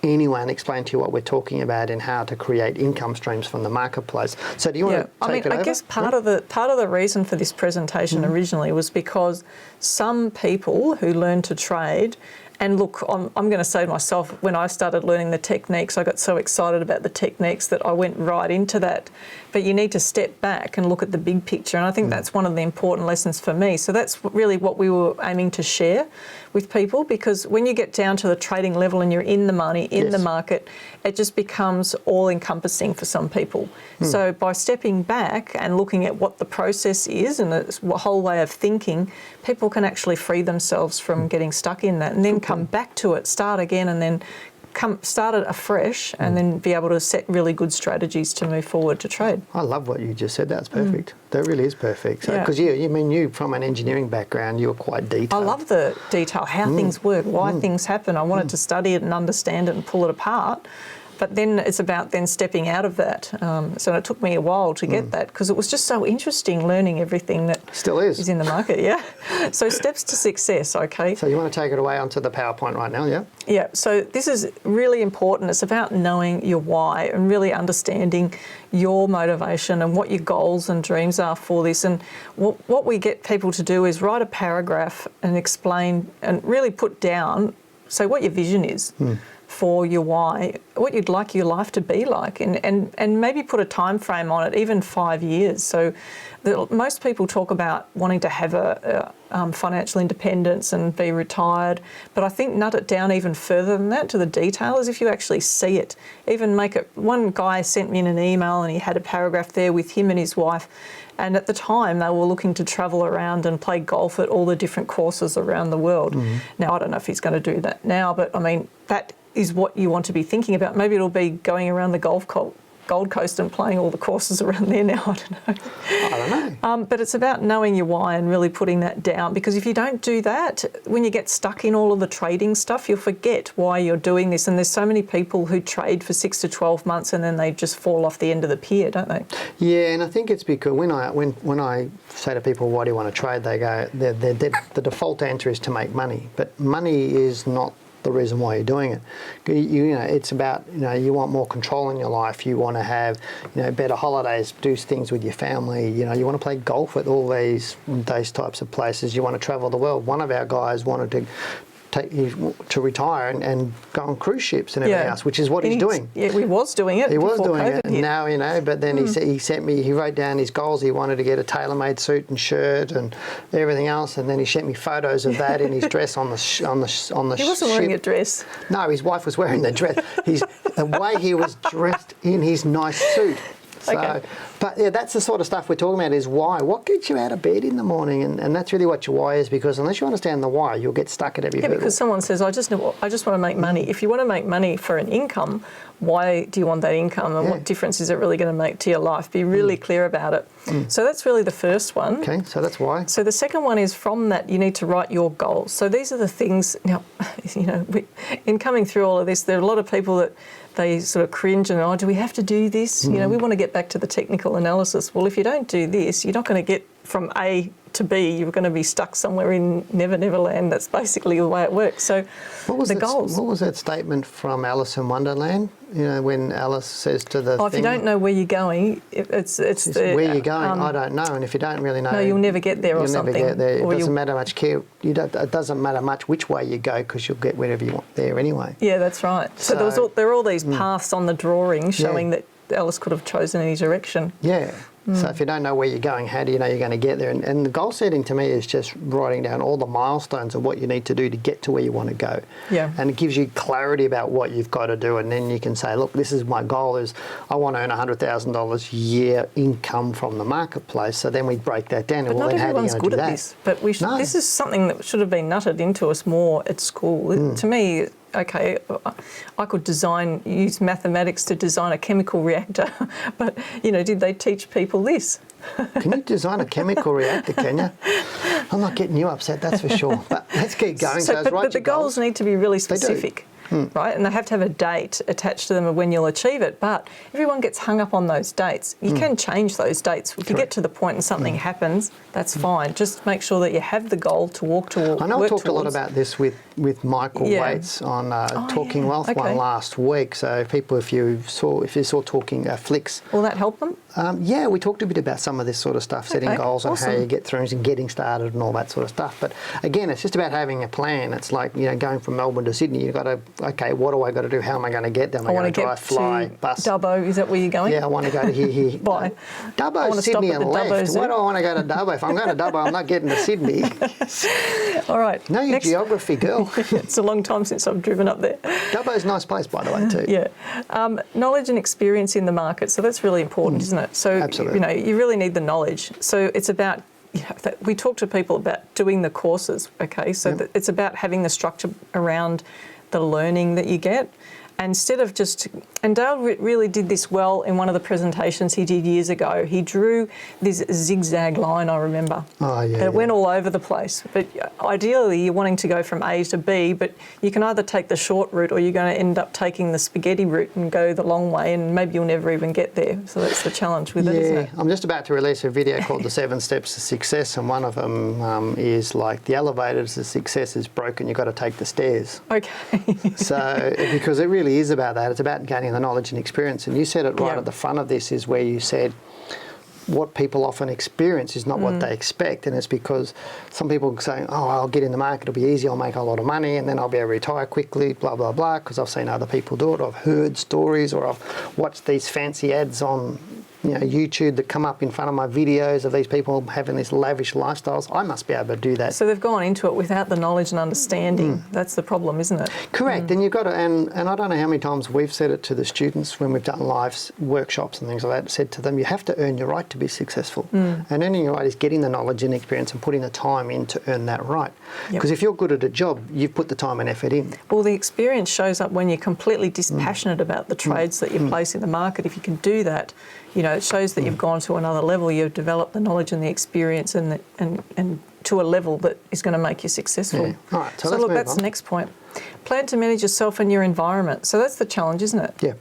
anyway and explain to you what we're talking about and how to create income streams from the marketplace. So do you want to take it over? I guess part of the reason for this presentation originally was because some people who learn to trade. And look, I'm going to say myself, when I started learning the techniques, I got so excited about the techniques that I went right into that. But you need to step back and look at the big picture. And I think that's one of the important lessons for me. So that's really what we were aiming to share with people, because when you get down to the trading level and you're in the money, in the market, it just becomes all-encompassing for some people. So by stepping back and looking at what the process is and the whole way of thinking, people can actually free themselves from getting stuck in that and then come back to it, start again and then start it afresh and then be able to set really good strategies to move forward to trade. I love what you just said. That's perfect. That really is perfect. Because you from an engineering background, you were quite detailed. I love the detail, how things work, why things happen. I wanted to study it and understand it and pull it apart. But then it's about then stepping out of that. So it took me a while to get that because it was just so interesting learning everything that still is in the market. So steps to success, okay? So you want to take it away onto the PowerPoint right now, yeah? Yeah, so this is really important. It's about knowing your why and really understanding your motivation and what your goals and dreams are for this. And what we get people to do is write a paragraph and explain and really put down, so what your vision is. For your why, what you'd like your life to be like, and maybe put a time frame on it, even 5 years. So most people talk about wanting to have a financial independence and be retired, but I think nut it down even further than that to the detail as if you actually see it. Even make it, one guy sent me in an email and he had a paragraph there with him and his wife, and at the time they were looking to travel around and play golf at all the different courses around the world. Now, I don't know if he's going to do that now, but I mean, that is what you want to be thinking about. Maybe it'll be going around the Gold Coast and playing all the courses around there now, I don't know. But it's about knowing your why and really putting that down, because if you don't do that, when you get stuck in all of the trading stuff, you'll forget why you're doing this. And there's so many people who trade for 6 to 12 months and then they just fall off the end of the pier, don't they? Yeah, and I think it's because when I say to people, why do you want to trade, they go, the default answer is to make money. But money is not the reason why you're doing it. It's about, you want more control in your life. You want to have, better holidays, do things with your family. You want to play golf at all those types of places. You want to travel the world. One of our guys wanted to retire and go on cruise ships and everything else, which is what he's doing. Yeah, he was doing it. He was doing it. And now, but then he wrote down his goals. He wanted to get a tailor-made suit and shirt and everything else. And then he sent me photos of that in his dress on the ship. He wasn't wearing a dress. No, his wife was wearing the dress. The way he was dressed in his nice suit. So, but yeah, that's the sort of stuff we're talking about is why. What gets you out of bed in the morning? And that's really what your why is, because unless you understand the why, you'll get stuck at every hurdle. Because someone says, I just want to make money. If you want to make money for an income, why do you want that income and what difference is it really going to make to your life? Be really clear about it. So that's really the first one. Okay, so that's why. So the second one is from that you need to write your goals. So these are the things, now, in coming through all of this, there are a lot of people that they sort of cringe and, do we have to do this? We want to get back to the technical analysis. Well, if you don't do this, you're not going to get from A to B. You're going to be stuck somewhere in Never Never Land. That's basically the way it works. So goals. What was that statement from Alice in Wonderland? When Alice says to the if you don't know where you're going, it's where you're going, I don't know. And if you don't really know... No, you'll never get there or something. You'll never get there. It doesn't matter much care. It doesn't matter much which way you go because you'll get wherever you want there anyway. Yeah, that's right. So there are all these paths on the drawing showing that Alice could have chosen any direction. Yeah. So if you don't know where you're going, how do you know you're going to get there? And the goal setting to me is just writing down all the milestones of what you need to do to get to where you want to go. Yeah. And it gives you clarity about what you've got to do. And then you can say, look, this is my goal is I want to earn $100,000 a year income from the marketplace. So then we break that down. But not everyone's good at this. But this is something that should have been nutted into us more at school. To me, okay, I could use mathematics to design a chemical reactor, but, did they teach people this? Can you design a chemical reactor, can you? I'm not getting you upset, that's for sure. But let's keep going. But the goals need to be really specific. Right, and they have to have a date attached to them of when you'll achieve it. But everyone gets hung up on those dates. You can change those dates. If you get to the point and something happens, that's fine. Just make sure that you have the goal to walk towards. I know I talked a lot about this with Michael Waits on Talking Wealth one last week. So people, if you saw Talking Flicks, will that help them? Yeah, we talked a bit about some of this sort of stuff, setting goals and how you get through and getting started and all that sort of stuff. But again, it's just about having a plan. It's like, going from Melbourne to Sydney, you've got to, okay, what do I got to do? How am I going to get there? Am I going to drive, fly, bus? Dubbo, is that where you're going? Yeah, I want to go to here. Why? Dubbo, Sydney and left. Why do I want to go to Dubbo? If I'm going to Dubbo, I'm not getting to Sydney. All right. Know your geography, girl. It's a long time since I've driven up there. Dubbo's a nice place, by the way, too. Yeah. Knowledge and experience in the market. So that's really important, isn't it? So, absolutely. You really need the knowledge. So it's about, we talk to people about doing the courses, okay? So it's about having the structure around the learning that you get. Instead of and Dale really did this well in one of the presentations he did years ago. He drew this zigzag line, I remember. Oh, yeah. And it went all over the place. But ideally, you're wanting to go from A to B, but you can either take the short route or you're going to end up taking the spaghetti route and go the long way, and maybe you'll never even get there. So that's the challenge with it, isn't it? I'm just about to release a video called The 7 Steps to Success, and one of them is like the elevator to success is broken, you've got to take the stairs. Okay. So, because it really is about that. It's about gaining the knowledge and experience. And you said it right at the front of this is where you said what people often experience is not what they expect. And it's because some people are saying, I'll get in the market, it'll be easy, I'll make a lot of money, and then I'll be able to retire quickly, blah, blah, blah, because I've seen other people do it. I've heard stories or I've watched these fancy ads on YouTube that come up in front of my videos of these people having these lavish lifestyles. I must be able to do that. So they've gone into it without the knowledge and understanding. That's the problem, isn't it? Correct. And you've got to, and I don't know how many times we've said it to the students when we've done live workshops and things like that, said to them, you have to earn your right to be successful. And earning your right is getting the knowledge and experience and putting the time in to earn that right. Because if you're good at a job, you've put the time and effort in. Well, the experience shows up when you're completely dispassionate about the trades that you place in the market. If you can do that, it shows that you've gone to another level. You've developed the knowledge and the experience and to a level that is going to make you successful. Yeah. All right, so look, that's the next point. Plan to manage yourself and your environment. So that's the challenge, isn't it? Yeah.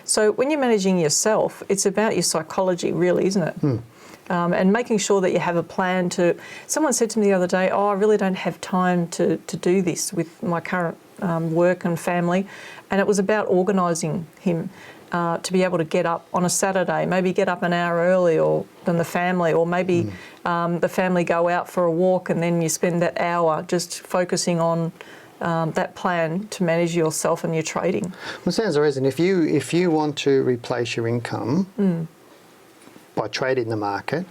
So when you're managing yourself, it's about your psychology, really, isn't it? And making sure that you have a plan to... Someone said to me the other day, I really don't have time to do this with my current work and family. And it was about organising him to be able to get up on a Saturday, maybe get up an hour earlier than the family, or maybe the family go out for a walk and then you spend that hour just focusing on that plan to manage yourself and your trading. Well, it sounds the reason. If you want to replace your income by trading the market,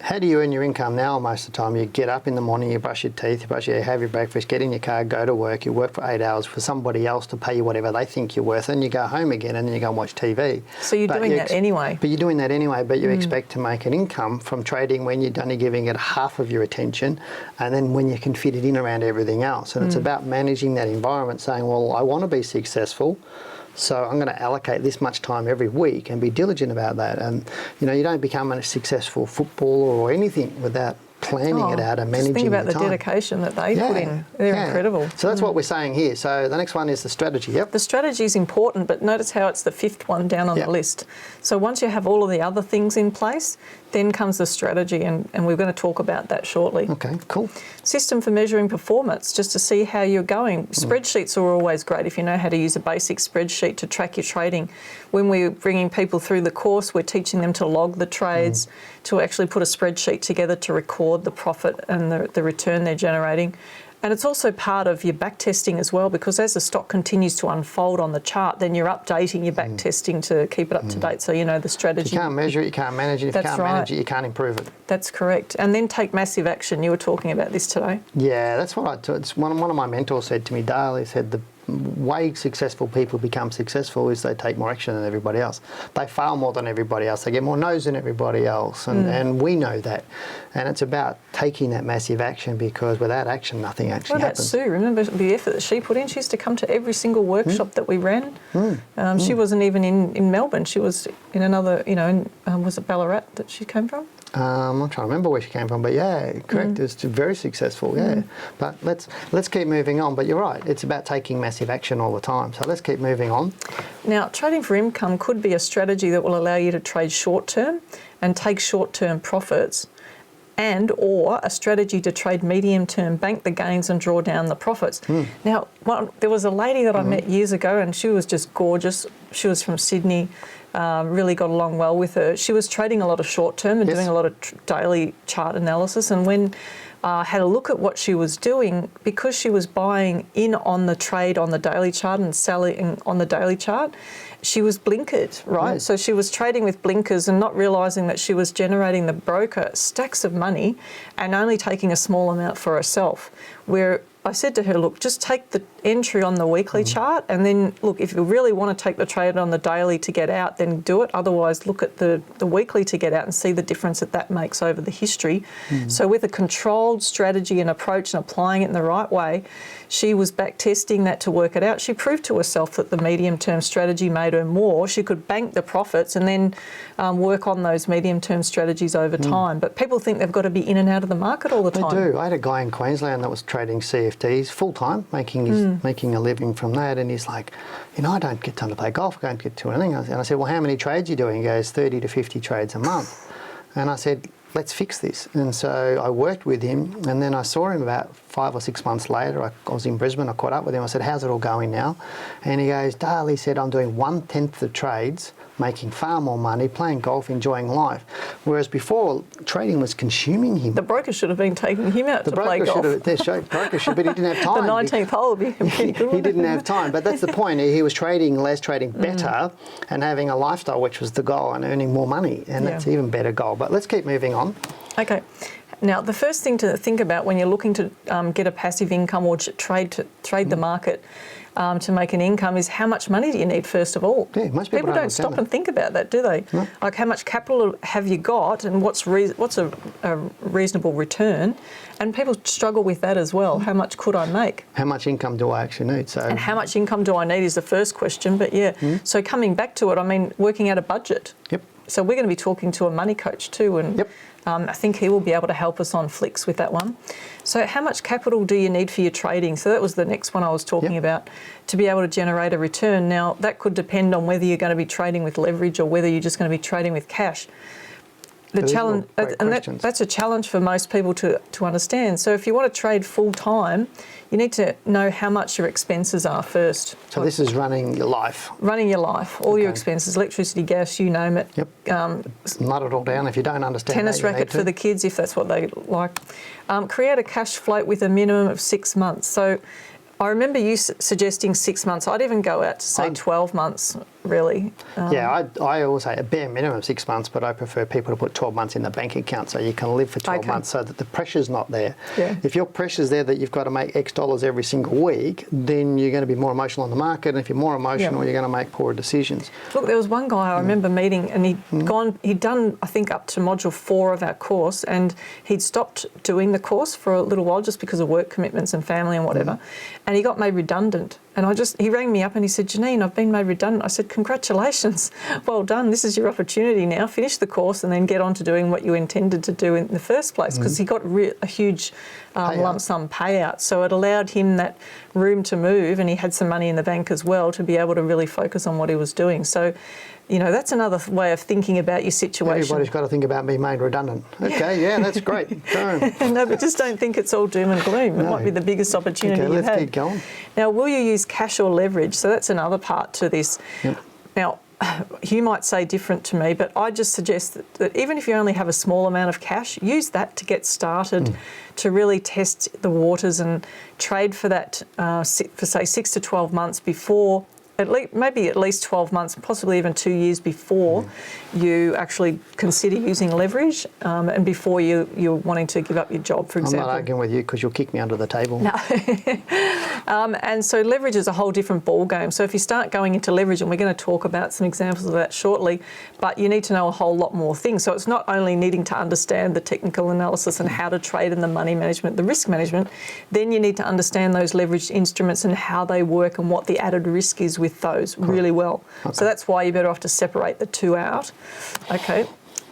How do you earn your income now? Most of the time, you get up in the morning, you brush your teeth, have your breakfast, get in your car, go to work. You work for 8 hours for somebody else to pay you whatever they think you're worth, and you go home again, and then you go and watch TV. So you're doing that anyway. But you're doing that anyway. But you expect to make an income from trading when you're only giving it half of your attention, and then when you can fit it in around everything else. And it's about managing that environment, saying, well, I want to be successful, so I'm going to allocate this much time every week and be diligent about that. And, you know, you don't become a successful footballer or anything without planning it out and managing the time. Think about the dedication that they put in. They're incredible. So that's what we're saying here. So the next one is the strategy. Yep. The strategy is important, but notice how it's the fifth one down on the list. So once you have all of the other things in place, then comes the strategy, and we're going to talk about that shortly. Okay, cool. System for measuring performance, just to see how you're going. Spreadsheets are always great if you know how to use a basic spreadsheet to track your trading. When we're bringing people through the course, we're teaching them to log the trades, to actually put a spreadsheet together to record the profit and the return they're generating. And it's also part of your back testing as well, because as the stock continues to unfold on the chart, then you're updating your back testing to keep it up to date, so you know the strategy. If you can't measure it, you can't manage it. If you can't manage it, you can't improve it. That's correct. And then take massive action. You were talking about this today. Yeah, that's what it's one of my mentors said to me, Dale. He said the way successful people become successful is they take more action than everybody else. They fail more than everybody else. They get more no's than everybody else. And we know that. And it's about taking that massive action, because without action, nothing actually happens. What about Sue? Remember the effort that she put in? She used to come to every single workshop that we ran. She wasn't even in Melbourne. She was in another, was it Ballarat that she came from? I'm trying to remember where she came from, but yeah, correct. It's very successful, But let's keep moving on. But you're right, it's about taking massive action all the time. So let's keep moving on. Now, trading for income could be a strategy that will allow you to trade short term and take short term profits, or a strategy to trade medium term, bank the gains and draw down the profits. Now, there was a lady that I met years ago, and she was just gorgeous. She was from Sydney. Really got along well with her. She was trading a lot of short term and doing a lot of daily chart analysis. And when I had a look at what she was doing, because she was buying in on the trade on the daily chart and selling on the daily chart, she was blinkered, right? So she was trading with blinkers and not realising that she was generating the broker stacks of money and only taking a small amount for herself. Where I said to her, look, just take the entry on the weekly chart, and then look, if you really want to take the trade on the daily to get out, then do it. Otherwise, look at the weekly to get out and see the difference that makes over the history. So with a controlled strategy and approach and applying it in the right way, she was back testing that to work it out. She proved to herself that the medium-term strategy made her more. She could bank the profits and then work on those medium-term strategies over time. But people think they've got to be in and out of the market all the time. They do. I had a guy in Queensland that was trading CFDs full-time, making a living from that, and he's like, I don't get time to play golf, I don't get to anything. And I said, well, how many trades are you doing? He goes, 30 to 50 trades a month. And I said, let's fix this. And so I worked with him, and then I saw him about 5 or 6 months later. I was in Brisbane, I caught up with him. I said, how's it all going now? And he goes, Dale, he said, I'm doing 1/10 the trades, making far more money, playing golf, enjoying life. Whereas before, trading was consuming him. The broker should have been taking him out to play golf. The broker should, but he didn't have time. The 19th hole would be pretty good. He didn't have time, but that's the point. He was trading less, trading better, and having a lifestyle, which was the goal, and earning more money, and that's an even better goal. But let's keep moving on. Okay. Now, the first thing to think about when you're looking to get a passive income or trade the market to make an income is how much money do you need, first of all? Yeah, most people don't stop and think about that, do they? No. Like, how much capital have you got, and what's a reasonable return? And people struggle with that as well. How much could I make? How much income do I actually need? And how much income do I need is the first question. But so coming back to it, working out a budget. Yep. So we're going to be talking to a money coach too, and I think he will be able to help us on Flicks with that one. So how much capital do you need for your trading? So that was the next one I was talking about, to be able to generate a return. Now, that could depend on whether you're going to be trading with leverage or whether you're just going to be trading with cash. The challenge, and that's a challenge for most people to understand. So if you want to trade full time, you need to know how much your expenses are first. So this is running your life. Running your life, all your expenses, electricity, gas, you name it. Yep. Nut it all down if you don't understand. Tennis racket for the kids if that's what they like. Create a cash float with a minimum of 6 months. So I remember you suggesting 6 months. I'd even go out to say 12 months, really. Yeah, I always say a bare minimum of 6 months, but I prefer people to put 12 months in the bank account so you can live for 12 months so that the pressure's not there. Yeah. If your pressure's there that you've got to make X dollars every single week, then you're going to be more emotional on the market, and if you're more emotional, you're going to make poorer decisions. Look, there was one guy I remember meeting, and he'd done, I think, up to module 4 of our course, and he'd stopped doing the course for a little while just because of work commitments and family and whatever, and he got made redundant. And he rang me up and he said, Janine, I've been made redundant. I said, congratulations, well done. This is your opportunity now. Finish the course and then get on to doing what you intended to do in the first place, because he got a huge lump sum payout. So it allowed him that room to move, and he had some money in the bank as well to be able to really focus on what he was doing. So, you know, that's another way of thinking about your situation. Everybody's got to think about being made redundant. Okay, yeah, that's great. No, but just don't think it's all doom and gloom. It might be the biggest opportunity you've had. Let's keep going. Now, will you use cash or leverage? So that's another part to this. Yep. Now, you might say different to me, but I just suggest that even if you only have a small amount of cash, use that to get started, to really test the waters and trade for that for say 6 to 12 months before, maybe at least 12 months, possibly even 2 years before you actually consider using leverage, and before you're wanting to give up your job, for example. I'm not arguing with you because you'll kick me under the table. No. And so leverage is a whole different ball game. So if you start going into leverage, and we're going to talk about some examples of that shortly, but you need to know a whole lot more things. So it's not only needing to understand the technical analysis and how to trade and the money management, the risk management, then you need to understand those leveraged instruments and how they work and what the added risk is with those really well. Okay. So that's why you're better off to separate the two out. Okay.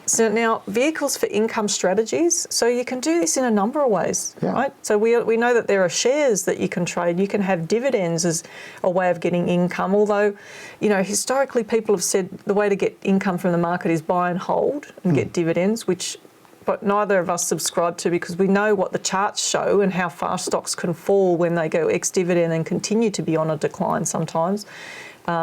So now, vehicles for income strategies. So you can do this in a number of ways, right? So we know that there are shares that you can trade. You can have dividends as a way of getting income, although, you know, historically people have said the way to get income from the market is buy and hold and get dividends, but neither of us subscribe to, because we know what the charts show and how far stocks can fall when they go ex-dividend and continue to be on a decline sometimes.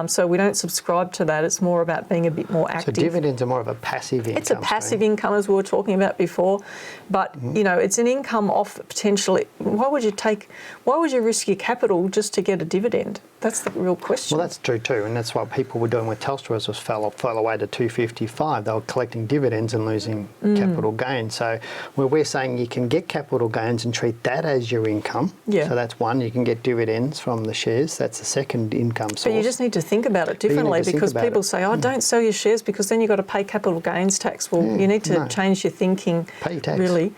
So we don't subscribe to that. It's more about being a bit more active. So dividends are more of a passive income. It's a passive income, as we were talking about before, but you know, it's an income off potentially. Why would you risk your capital just to get a dividend? That's the real question. Well, that's true too, and that's what people were doing with Telstra, as it fell away to 255. They were collecting dividends and losing capital gains. So where we're saying you can get capital gains and treat that as your income. Yeah. So that's one. You can get dividends from the shares. That's the second income source. But you just need to think about it differently, because people say, "Oh, don't sell your shares because then you've got to pay capital gains tax." Well, you need to change your thinking. Pay your tax. Really.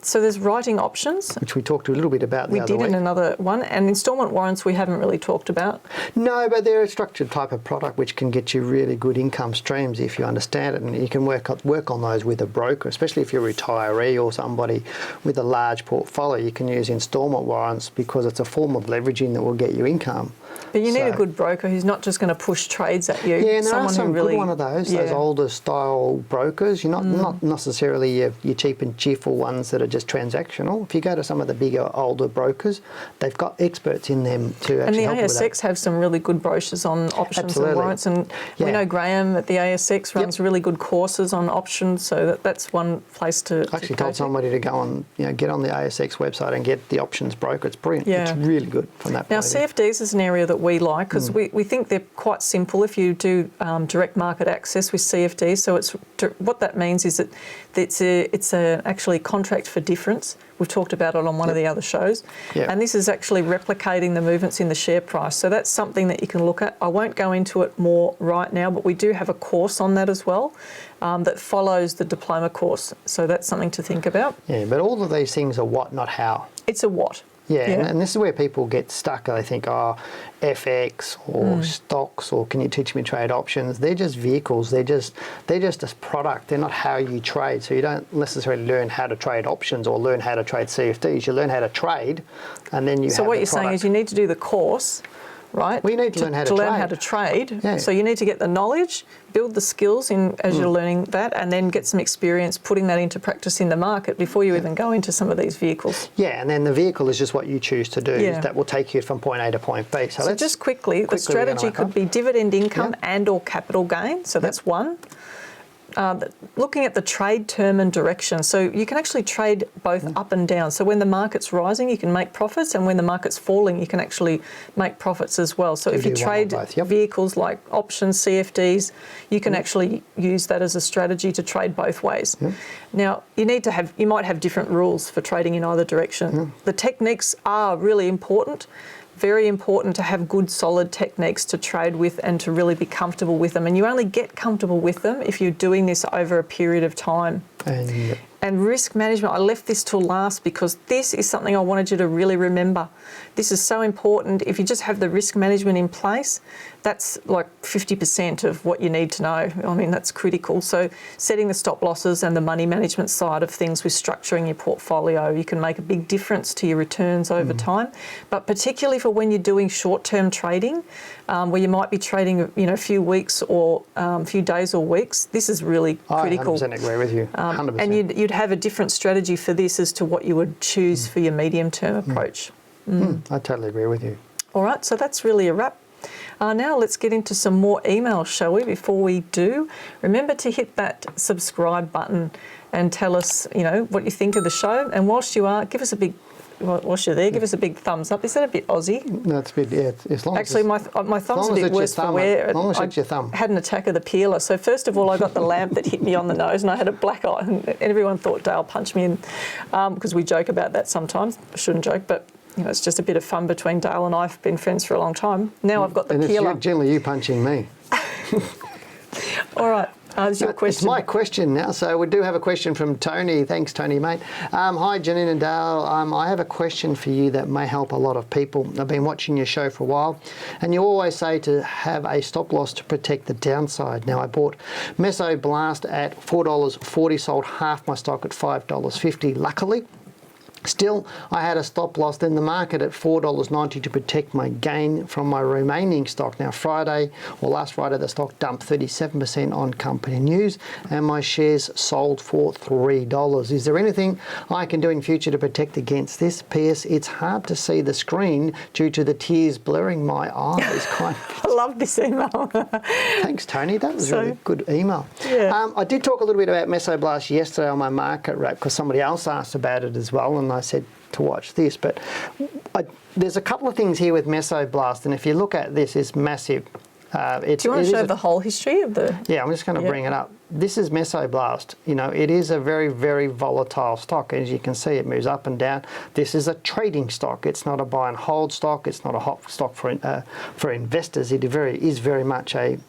So there's writing options. Which we talked a little bit about the other week. We did in another one. And instalment warrants we haven't really talked about. No, but they're a structured type of product which can get you really good income streams if you understand it. And you can work on those with a broker, especially if you're a retiree or somebody with a large portfolio. You can use instalment warrants because it's a form of leveraging that will get you income. But you need a good broker who's not just going to push trades at you. Yeah, and there are some good one of those older style brokers. You're not necessarily your cheap and cheerful ones that are just transactional. If you go to some of the bigger, older brokers, they've got experts in them to actually help with that. And the ASX have some really good brochures on options and warrants. And we know Graham at the ASX runs really good courses on options, so that's one place to I actually told somebody to go on, get on the ASX website and get the options broker. It's brilliant. Yeah. It's really good from that point of view. Now, CFDs is an area that we like because we think they're quite simple if you do direct market access with CFDs. So what that means is that it's actually contract for difference. We've talked about it on one of the other shows. Yep. And this is actually replicating the movements in the share price. So that's something that you can look at. I won't go into it more right now, but we do have a course on that as well that follows the diploma course. So that's something to think about. Yeah, but all of these things are what, not how. It's a what. Yeah, and this is where people get stuck. They think, FX or stocks, or can you teach me trade options? They're just vehicles. They're just a product. They're not how you trade. So you don't necessarily learn how to trade options or learn how to trade CFDs. You learn how to trade, and then you. So what you're saying is you need to do the course, right? We need to learn how to learn how to trade. Yeah. So you need to get the knowledge, build the skills as you're learning that, and then get some experience putting that into practice in the market before you even go into some of these vehicles. Yeah, and then the vehicle is just what you choose to do. Yeah. That will take you from point A to point B. So just quickly, the strategy could be dividend income and or capital gain. So that's one. looking at the trade term and direction. So you can actually trade both up and down. So when the market's rising, you can make profits, and when the market's falling, you can actually make profits as well. So if you trade vehicles like options, CFDs, you can actually use that as a strategy to trade both ways. Now, you might have different rules for trading in either direction. The techniques are really important. Very important to have good, solid techniques to trade with and to really be comfortable with them. And you only get comfortable with them if you're doing this over a period of time. And risk management, I left this till last because this is something I wanted you to really remember. This is so important. If you just have the risk management in place, that's like 50% of what you need to know. I mean, that's critical. So setting the stop losses and the money management side of things with structuring your portfolio, you can make a big difference to your returns over time. But particularly for when you're doing short-term trading, where you might be trading, a few weeks or a few days or weeks, this is really critical. I 100% agree with you. 100%. And you'd have a different strategy for this as to what you would choose for your medium-term approach. I totally agree with you. All right, so that's really a wrap. Now let's get into some more emails, shall we? Before we do, remember to hit that subscribe button and tell us, what you think of the show. And whilst you are, give us a big, whilst you're there, give us a big thumbs up. Is that a bit Aussie? No, it's a bit, yeah. As long Actually, my thumb's a bit worse for wear. As long as it's your thumb. I had an attack of the peeler. So first of all, I got the lamp that hit me on the nose and I had a black eye. And everyone thought Dale punched me in because we joke about that sometimes. I shouldn't joke, but it's just a bit of fun between Dale and I. I've been friends for a long time. Now I've got the peeler. It's generally you punching me. All right. It's your question. It's my question now. So we do have a question from Tony. Thanks, Tony, mate. Hi, Janine and Dale. I have a question for you that may help a lot of people. I've been watching your show for a while, and you always say to have a stop loss to protect the downside. Now, I bought Meso Blast at $4.40, sold half my stock at $5.50, luckily. Still, I had a stop loss in the market at $4.90 to protect my gain from my remaining stock. Now, last Friday, the stock dumped 37% on company news and my shares sold for $3. Is there anything I can do in future to protect against this? P.S. It's hard to see the screen due to the tears blurring my eyes. I love this email. Thanks, Tony. That was a really good email. Yeah. I did talk a little bit about Meso Blast yesterday on my market wrap because somebody else asked about it as well, and I said to watch this. But there's a couple of things here with Meso Blast, and if you look at this, it's massive. Do you want to show the whole history of the... Yeah, I'm just going to bring it up. This is Meso Blast. It is a very, very volatile stock. As you can see, it moves up and down. This is a trading stock. It's not a buy and hold stock. It's not a hot stock for investors. It is very much a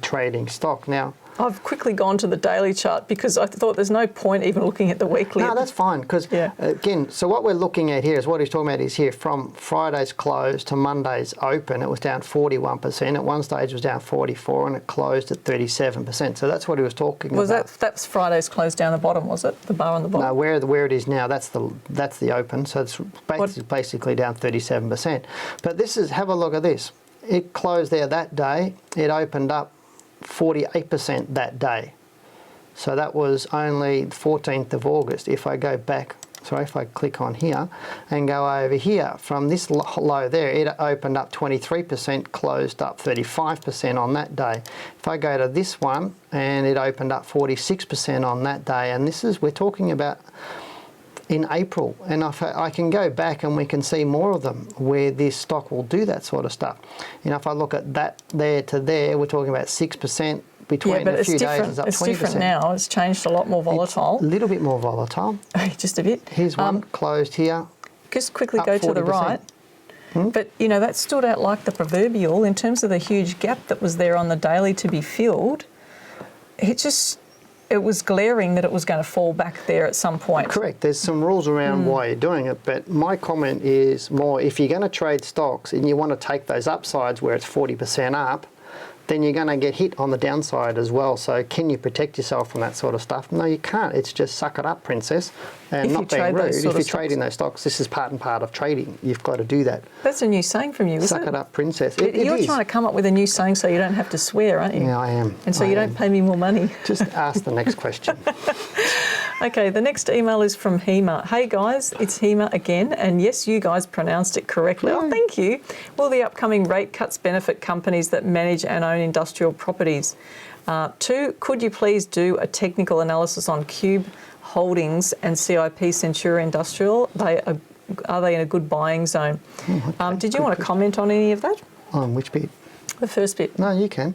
trading stock. Now, I've quickly gone to the daily chart because I thought there's no point even looking at the weekly. No, that's fine because, again, so what we're looking at here is what he's talking about is here from Friday's close to Monday's open, it was down 41%. At one stage it was down 44% and it closed at 37%. So that's what he was talking about. That's Friday's close down the bottom, was it? The bar on the bottom? No, where it is now, that's the open. So it's basically down 37%. But have a look at this. It closed there that day. It opened up 48% that day. So that was only 14th of August. If I go back, if I click on here and go over here, from this low there, it opened up 23%, closed up 35% on that day. If I go to this one, and it opened up 46% on that day, and we're talking about in April, and I can go back and we can see more of them where this stock will do that sort of stuff. If I look at that there to there, we're talking about 6% between a few days. It's up 20%. It's different now. It's changed a lot more volatile. It's a little bit more volatile. Just a bit. Here's one closed here. Just quickly go 40%. To the right. But, that stood out like the proverbial in terms of the huge gap that was there on the daily to be filled. It was glaring that it was going to fall back there at some point. Correct. There's some rules around why you're doing it, but my comment is more if you're going to trade stocks and you want to take those upsides where it's 40% up, then you're going to get hit on the downside as well. So can you protect yourself from that sort of stuff? No, you can't. It's just suck it up, princess, and not being rude. If you're trading those stocks, this is part and part of trading. You've got to do that. That's a new saying from you, isn't it? Suck it up, princess. You're trying to come up with a new saying so you don't have to swear, aren't you? Yeah, I am. And so you don't pay me more money. Just ask the next question. Okay, the next email is from Hema. Hey guys, it's Hema again, and yes, you guys pronounced it correctly. Oh, thank you. Will the upcoming rate cuts benefit companies that manage and own industrial properties? 2, could you please do a technical analysis on Cube Holdings and CIP Centura Industrial? Are they in a good buying zone? Did you want to comment on any of that? On which bit? The first bit. No, you can.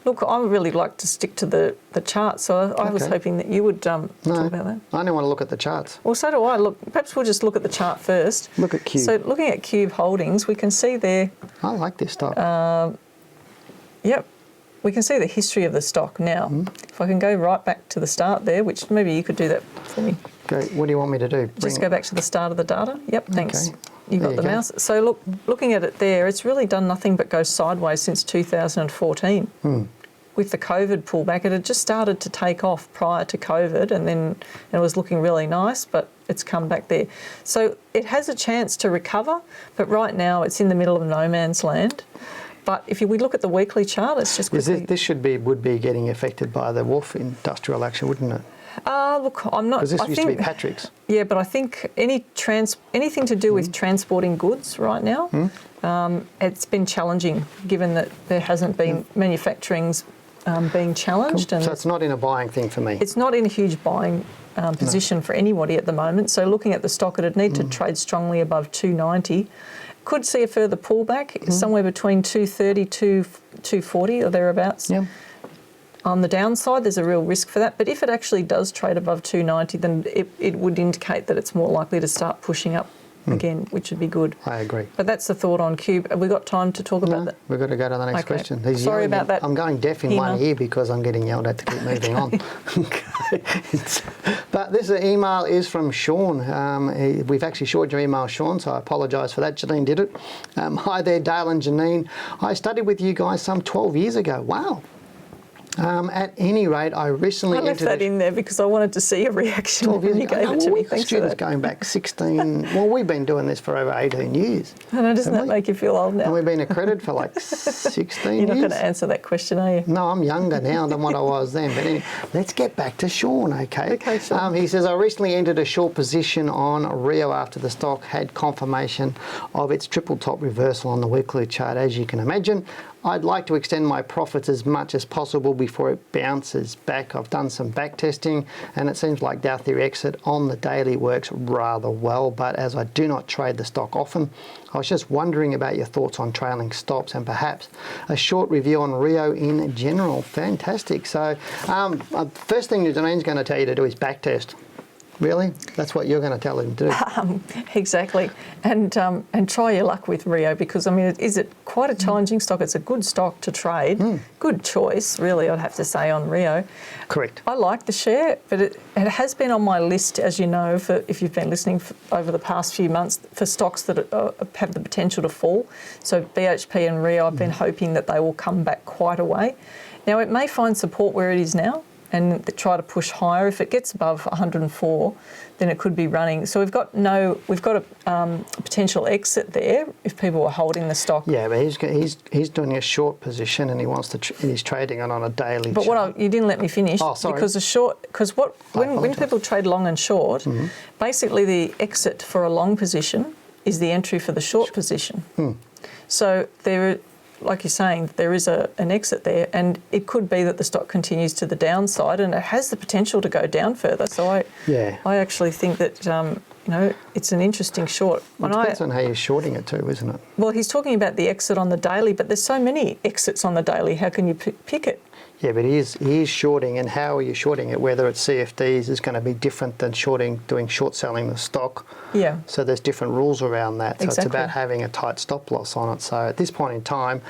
Look, I would really like to stick to the chart, so I was hoping that you would talk about that. I only want to look at the charts. Well, so do I. Look, perhaps we'll just look at the chart first. Look at Cube. So looking at Cube Holdings, we can see there... I like this stock. Yep. We can see the history of the stock now. If I can go right back to the start there, which maybe you could do that for me. Great. What do you want me to do? Just go back to the start of the data. Yep, thanks. Okay. You've got the mouse. So looking at it there, it's really done nothing but go sideways since 2014. With the COVID pullback, it had just started to take off prior to COVID, and then it was looking really nice, but it's come back there. So it has a chance to recover, but right now it's in the middle of no man's land. But if we look at the weekly chart, it's just quickly... This would be getting affected by the Wolf industrial action, wouldn't it? Look, I'm not... Because this used to be Patrick's. Yeah, but I think anything to do with transporting goods right now, it's been challenging, given that there hasn't been manufacturing's being challenged. And so it's not in a buying thing for me? It's not in a huge buying position for anybody at the moment. So looking at the stock, it'd need to trade strongly above 290. Could see a further pullback, somewhere between 230 to 240 or thereabouts. Yep. On the downside, there's a real risk for that. But if it actually does trade above 290, then it would indicate that it's more likely to start pushing up again, which would be good. I agree. But that's the thought on Cube. Have we got time to talk about that? We've got to go to the next question. He's Sorry about that. I'm going deaf in one ear because I'm getting yelled at to keep moving on. But this email is from Sean. We've actually shorted your email, Sean, so I apologise for that. Janine did it. Hi there, Dale and Janine. I studied with you guys some 12 years ago. Wow. At any rate, I recently left that in there because I wanted to see a reaction when you gave it to me. Thanks for that. Going back 16... Well, we've been doing this for over 18 years. I know, doesn't that make you feel old now? And we've been accredited for like 16 years. You're not going to answer that question, are you? No, I'm younger now than what I was then. But anyway, let's get back to Sean, okay? Okay, Sean. He says, I recently entered a short position on Rio after the stock had confirmation of its triple top reversal on the weekly chart, as you can imagine. I'd like to extend my profits as much as possible before it bounces back. I've done some back testing and it seems like our theory exit on the daily works rather well, but as I do not trade the stock often, I was just wondering about your thoughts on trailing stops and perhaps a short review on Rio in general. Fantastic. So first thing Janine's going to tell you to do is back test. Really? That's what you're going to tell him to do? Exactly. And try your luck with Rio because, I mean, is it quite a challenging stock? It's a good stock to trade. Good choice, really, I'd have to say, on Rio. Correct. I like the share, but it has been on my list, as you know, for if you've been listening over the past few months, for stocks that have the potential to fall. So BHP and Rio, I've been hoping that they will come back quite a way. Now, it may find support where it is now, and try to push higher. If it gets above 104, then it could be running. So we've got a potential exit there if people are holding the stock. Yeah, but he's doing a short position and he wants to he's trading it on a daily. But chart. you didn't let me finish. Oh, sorry. When people trade long and short, basically the exit for a long position is the entry for the short position. So like you're saying, there is an exit there, and it could be that the stock continues to the downside, and it has the potential to go down further. So I actually think that it's an interesting short. Well, it depends on how you're shorting it too, isn't it? Well, he's talking about the exit on the daily, but there's so many exits on the daily. How can you pick it? Yeah, but he is shorting, and how are you shorting it? Whether it's CFDs is going to be different than doing short selling the stock. Yeah. So there's different rules around that. So exactly. It's about having a tight stop loss on it. So at this point in time,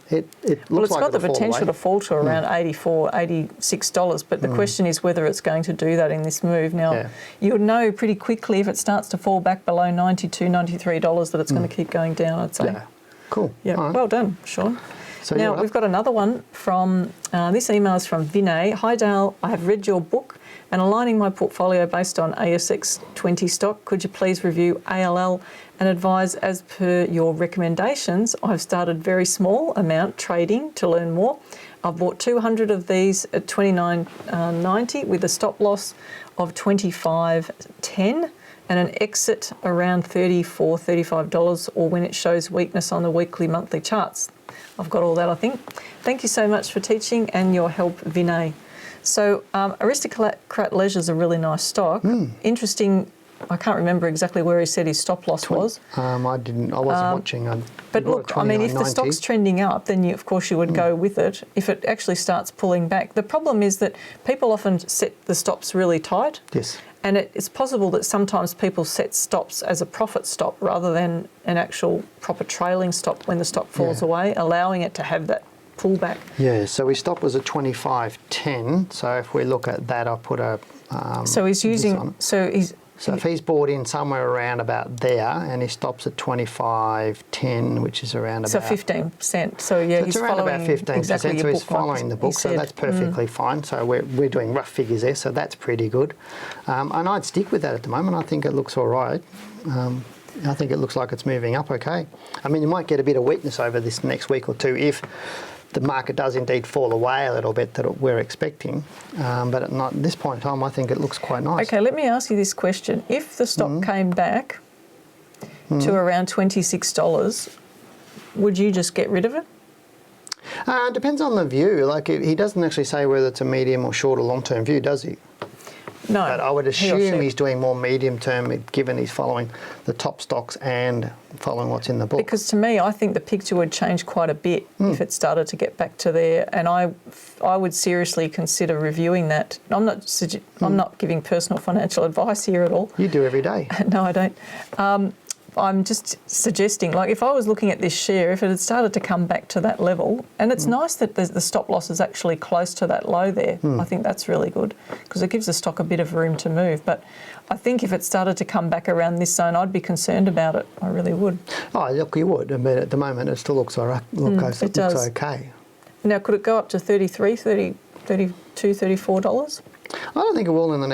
it looks well, it's like got the potential to fall to around $84, $86, but the question is whether it's going to do that in this move. Now, you'll know pretty quickly if it starts to fall back below $92, $93 that it's going to keep going down, I'd say. Yeah. Cool. Yeah. Right. Well done, Sean. So now, we've got another one from, this email is from Vinay. Hi Dale, I have read your book and aligning my portfolio based on ASX 20 stock. Could you please review ALL and advise as per your recommendations? I've started very small amount trading to learn more. I've bought 200 of these at $29.90 with a stop loss of $25.10 and an exit around $34, $35, or when it shows weakness on the weekly, monthly charts. I've got all that, I think. Thank you so much for teaching and your help, Vinay. So Aristocrat Leisure's a really nice stock. Interesting. I can't remember exactly where he said his stop loss was. I wasn't watching. But look, I mean, if the stock's trending up, then of course you would go with it. If it actually starts pulling back, the problem is that people often set the stops really tight. Yes. And it's possible that sometimes people set stops as a profit stop rather than an actual proper trailing stop when the stock falls away, allowing it to have that pullback. Yeah, so his stop was at 25.10. So if we look at that, I'll put a... so he's using... So if he's bought in somewhere around about there and he stops at 25.10, which is around about... So 15%. So yeah, so he's around following about 15%. exactly So your he's book, following the book, so that's perfectly fine. So we're doing rough figures there, so that's pretty good. And I'd stick with that at the moment. I think it looks all right. I think it looks like it's moving up okay. I mean, you might get a bit of weakness over this next week or two if the market does indeed fall away a little bit that we're expecting. But at this point in time, I think it looks quite nice. Okay, let me ask you this question. If the stock came back to around $26, would you just get rid of it? It depends on the view. Like, he doesn't actually say whether it's a medium or short or long-term view, does he? No. But I would assume he's doing more medium term, given he's following the top stocks and following what's in the book. Because to me, I think the picture would change quite a bit if it started to get back to there, and I would seriously consider reviewing that. I'm not giving personal financial advice here at all. You do every day. No, I don't. I'm just suggesting, like, if I was looking at this share, if it had started to come back to that level, and it's nice that the stop loss is actually close to that low there. I think that's really good because it gives the stock a bit of room to move. But I think if it started to come back around this zone, I'd be concerned about it. I really would. Oh, look, you would. But at the moment, it still looks all right. It looks okay. Now, could it go up to $33, $32, $34? I don't think it will in the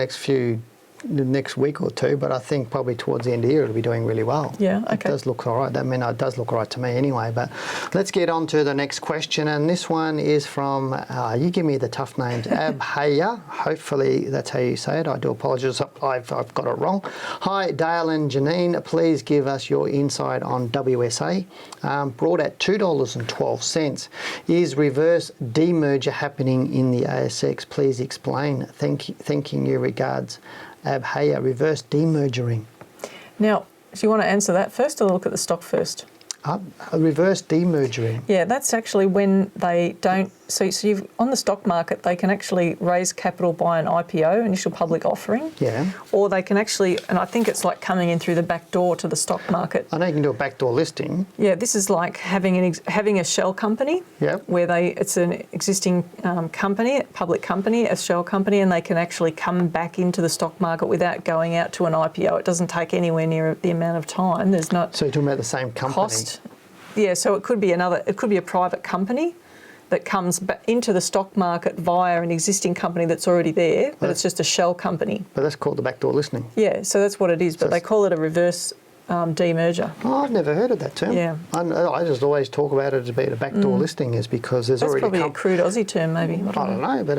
next week or two, but I think probably towards the end of the year it'll be doing really well. Yeah, okay. It does look all right. It does look all right to me anyway. But let's get on to the next question, and this one is from, you give me the tough names, Abhaya. Hopefully that's how you say it. I do apologise, I've got it wrong. Hi, Dale and Janine. Please give us your insight on WSA. Brought at $2.12. Is reverse demerger happening in the ASX? Please explain. Thanking you, regards. Abhaya, reverse demergering. Now, do you want to answer that first or look at the stock first? Reverse demergering. Yeah, that's actually when they don't... So you've, on the stock market, they can actually raise capital by an IPO, initial public offering. Yeah. Or they can actually, and I think it's like coming in through the back door to the stock market. I know you can do a backdoor listing. Yeah, this is like having a shell company. Yep. Where it's an existing company, public company, a shell company, and they can actually come back into the stock market without going out to an IPO. It doesn't take anywhere near the amount of time. There's not... So you're talking about the same company? Cost. Yeah, so it could be a private company that comes into the stock market via an existing company that's already there, but it's just a shell company. But that's called the backdoor listing. Yeah, so that's what it is, but they call it a reverse demerger. Oh, I've never heard of that term. Yeah. I just always talk about it as being a backdoor listing is because there's That's already... probably a crude Aussie term, maybe. I don't know, but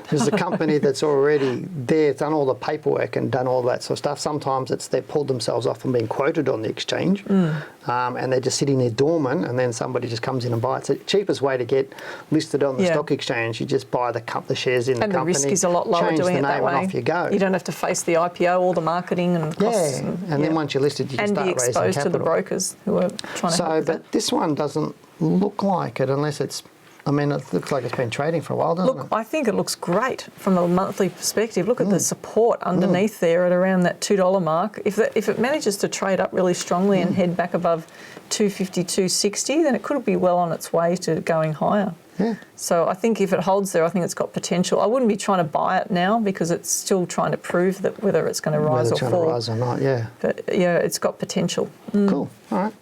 there's a company that's already there, done all the paperwork and done all that sort of stuff. Sometimes they've pulled themselves off and been quoted on the exchange, and they're just sitting there dormant, and then somebody just comes in and buys it. The cheapest way to get listed on the stock exchange, you just buy the shares in the company. And the risk is a lot lower doing it that way. And off you go. You don't have to face the IPO, all the marketing and costs. And then once you're listed, you can start raising capital. And be exposed to the brokers who are trying to help but this one doesn't look like it unless it's... I mean, it looks like it's been trading for a while, doesn't it? Look, I think it looks great from a monthly perspective. Look at the support underneath there at around that $2 mark. If it manages to trade up really strongly and head back above 250, 260, then it could be well on its way to going higher. Yeah. So I think if it holds there, I think it's got potential. I wouldn't be trying to buy it now because it's still trying to prove that whether it's going to rise or fall. Whether it's going to rise or not, yeah. But yeah, it's got potential. Cool. All right.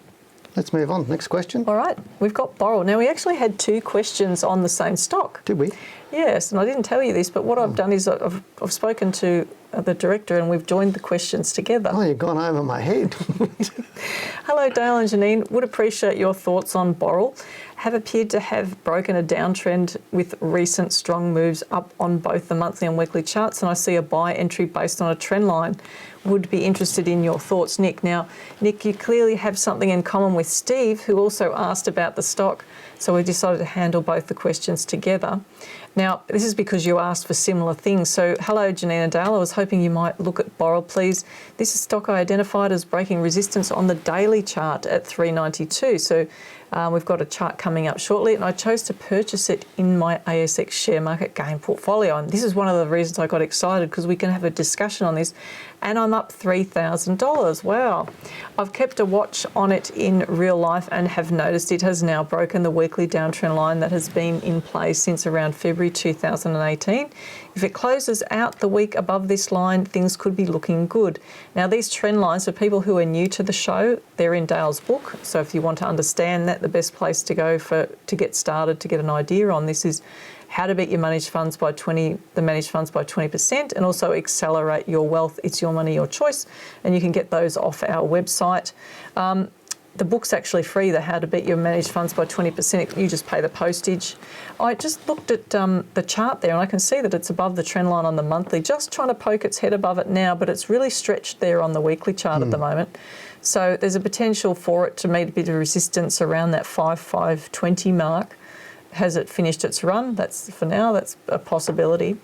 Let's move on. Next question. All right. We've got Boral. Now, we actually had 2 questions on the same stock. Did we? Yes, and I didn't tell you this, but what I've done is I've spoken to the director and we've joined the questions together. Oh, you've gone over my head. Hello, Dale and Janine. Would appreciate your thoughts on Boral. have appeared to have broken a downtrend with recent strong moves up on both the monthly and weekly charts, and I see a buy entry based on a trend line. Would be interested in your thoughts, Nick. Now, Nick, you clearly have something in common with Steve, who also asked about the stock, so we decided to handle both the questions together. Now, this is because you asked for similar things. So, hello, Janine and Dale. I was hoping you might look at Boral, please. This is stock I identified as breaking resistance on the daily chart at 392. So, we've got a chart coming up shortly, and I chose to purchase it in my ASX share market gain portfolio. And this is one of the reasons I got excited, because we can have a discussion on this. And I'm up $3,000. Wow. I've kept a watch on it in real life and have noticed it has now broken the weekly downtrend line that has been in place since around February 2018. If it closes out the week above this line, things could be looking good. Now, these trend lines, for people who are new to the show, they're in Dale's book. So if you want to understand that, the best place to go to get started, to get an idea on this, is How to Beat Your Managed Funds by 20%, and also Accelerate Your Wealth. It's Your Money, Your Choice, and you can get those off our website. The book's actually free, the How to Beat Your Managed Funds by 20%. You just pay the postage. I just looked at the chart there, and I can see that it's above the trend line on the monthly, just trying to poke its head above it now, but it's really stretched there on the weekly chart at the moment. So there's a potential for it to meet a bit of resistance around that 5,520 mark. Has it finished its run? That's, for now, that's a possibility.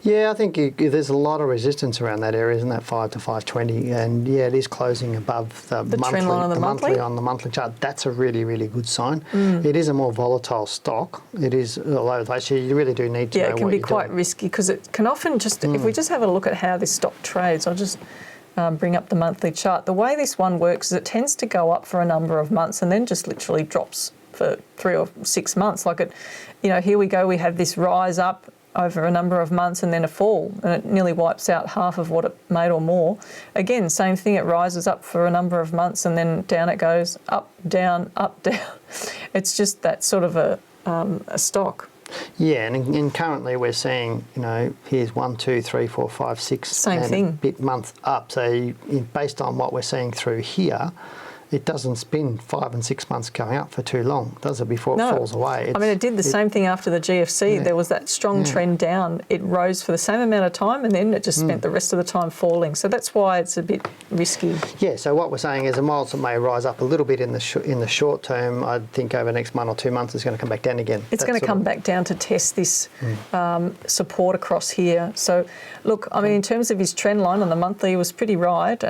Yeah, I think there's a lot of resistance around that area, isn't that 5 to 520? And yeah, it is closing above the monthly, trend line on the monthly on the monthly chart. That's a really, really good sign. It is a more volatile stock. It is all over the place. You really do need to know what you're doing. Yeah, it can be quite risky, because it can often just, if we just have a look at how this stock trades, I'll just bring up the monthly chart. The way this one works is it tends to go up for a number of months and then just literally drops for 3 or 6 months. Like it, here we go, we have this rise up over a number of months and then a fall, and it nearly wipes out half of what it made or more. Again, same thing, it rises up for a number of months and then down it goes, up, down, up, down. It's just that sort of a stock. Yeah, and currently we're seeing, here's 1, 2, 3, 4, 5, 6. Same thing. A bit month up. So based on what we're seeing through here, it doesn't spin 5 and 6 months going up for too long, does it, before it falls away? It did the same thing after the GFC. Yeah. There was that strong trend down. It rose for the same amount of time and then it just spent the rest of the time falling. So that's why it's a bit risky. Yeah, so what we're saying is whilst it may rise up a little bit in the short term, I think over the next 1 or 2 months it's going to come back down again. It's going to come back down to test this support across here. So, look, in terms of his trend line on the monthly, it was pretty right.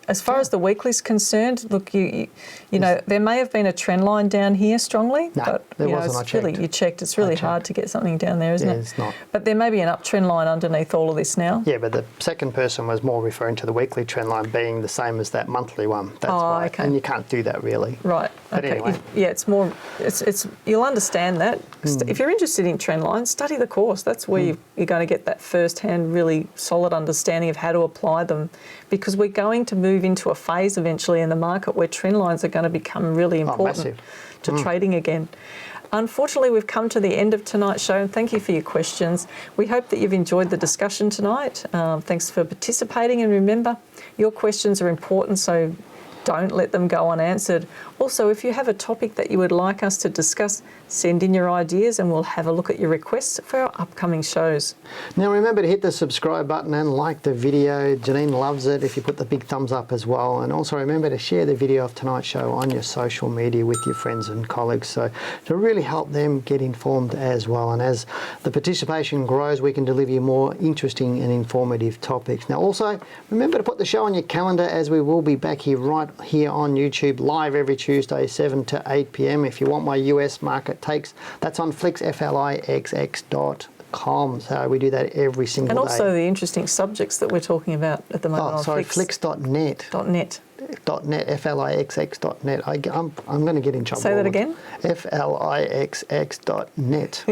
As far as the weekly's concerned, look, you know, there may have been a trend line down here strongly, but there wasn't. You checked. It's really hard to get something down there, isn't it? It's not. But there may be an uptrend line underneath all of this now. Yeah, but the second person was more referring to the weekly trend line being the same as that monthly one. That's why. Okay. And you can't do that really. Right. But anyway. It's more. It's you'll understand that. If you're interested in trend lines, study the course. That's where you're going to get that first-hand, really solid understanding of how to apply them, because we're going to move into a phase eventually in the market where trend lines are going to become really important to trading again. Unfortunately, we've come to the end of tonight's show, and thank you for your questions. We hope that you've enjoyed the discussion tonight. Thanks for participating, and remember, your questions are important, so don't let them go unanswered. Also, if you have a topic that you would like us to discuss, send in your ideas and we'll have a look at your requests for our upcoming shows. Now remember to hit the subscribe button and like the video. Janine loves it if you put the big thumbs up as well. And also remember to share the video of tonight's show on your social media with your friends and colleagues, so to really help them get informed as well. And as the participation grows, we can deliver you more interesting and informative topics. Now also, remember to put the show on your calendar, as we will be back here right here on YouTube live every Tuesday 7 to 8 p.m. If you want my US market takes, that's on Flix, flixx.com. So we do that every single day. And also the interesting subjects that we're talking about at the moment on Flix. Flix.net. .net. .net, I'm going to get in trouble. Say that again. flixx.net.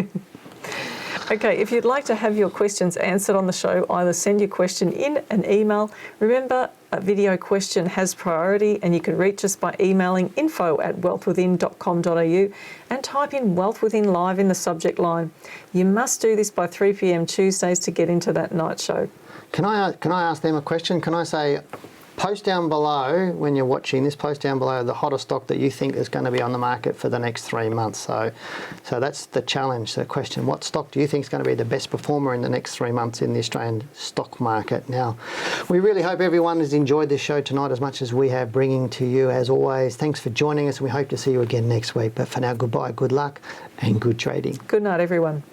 Okay, if you'd like to have your questions answered on the show, either send your question in an email. Remember, a video question has priority, and you can reach us by emailing info@wealthwithin.com.au and type in Wealth Within Live in the subject line. You must do this by 3 p.m. Tuesdays to get into that night show. Can I ask them a question? Can I say, Post down below, when you're watching this, post down below the hottest stock that you think is going to be on the market for the next 3 months. So that's the challenge, the question. What stock do you think is going to be the best performer in the next 3 months in the Australian stock market? Now, we really hope everyone has enjoyed this show tonight as much as we have, bringing to you, as always. Thanks for joining us, and we hope to see you again next week. But for now, goodbye, good luck, and good trading. Good night, everyone.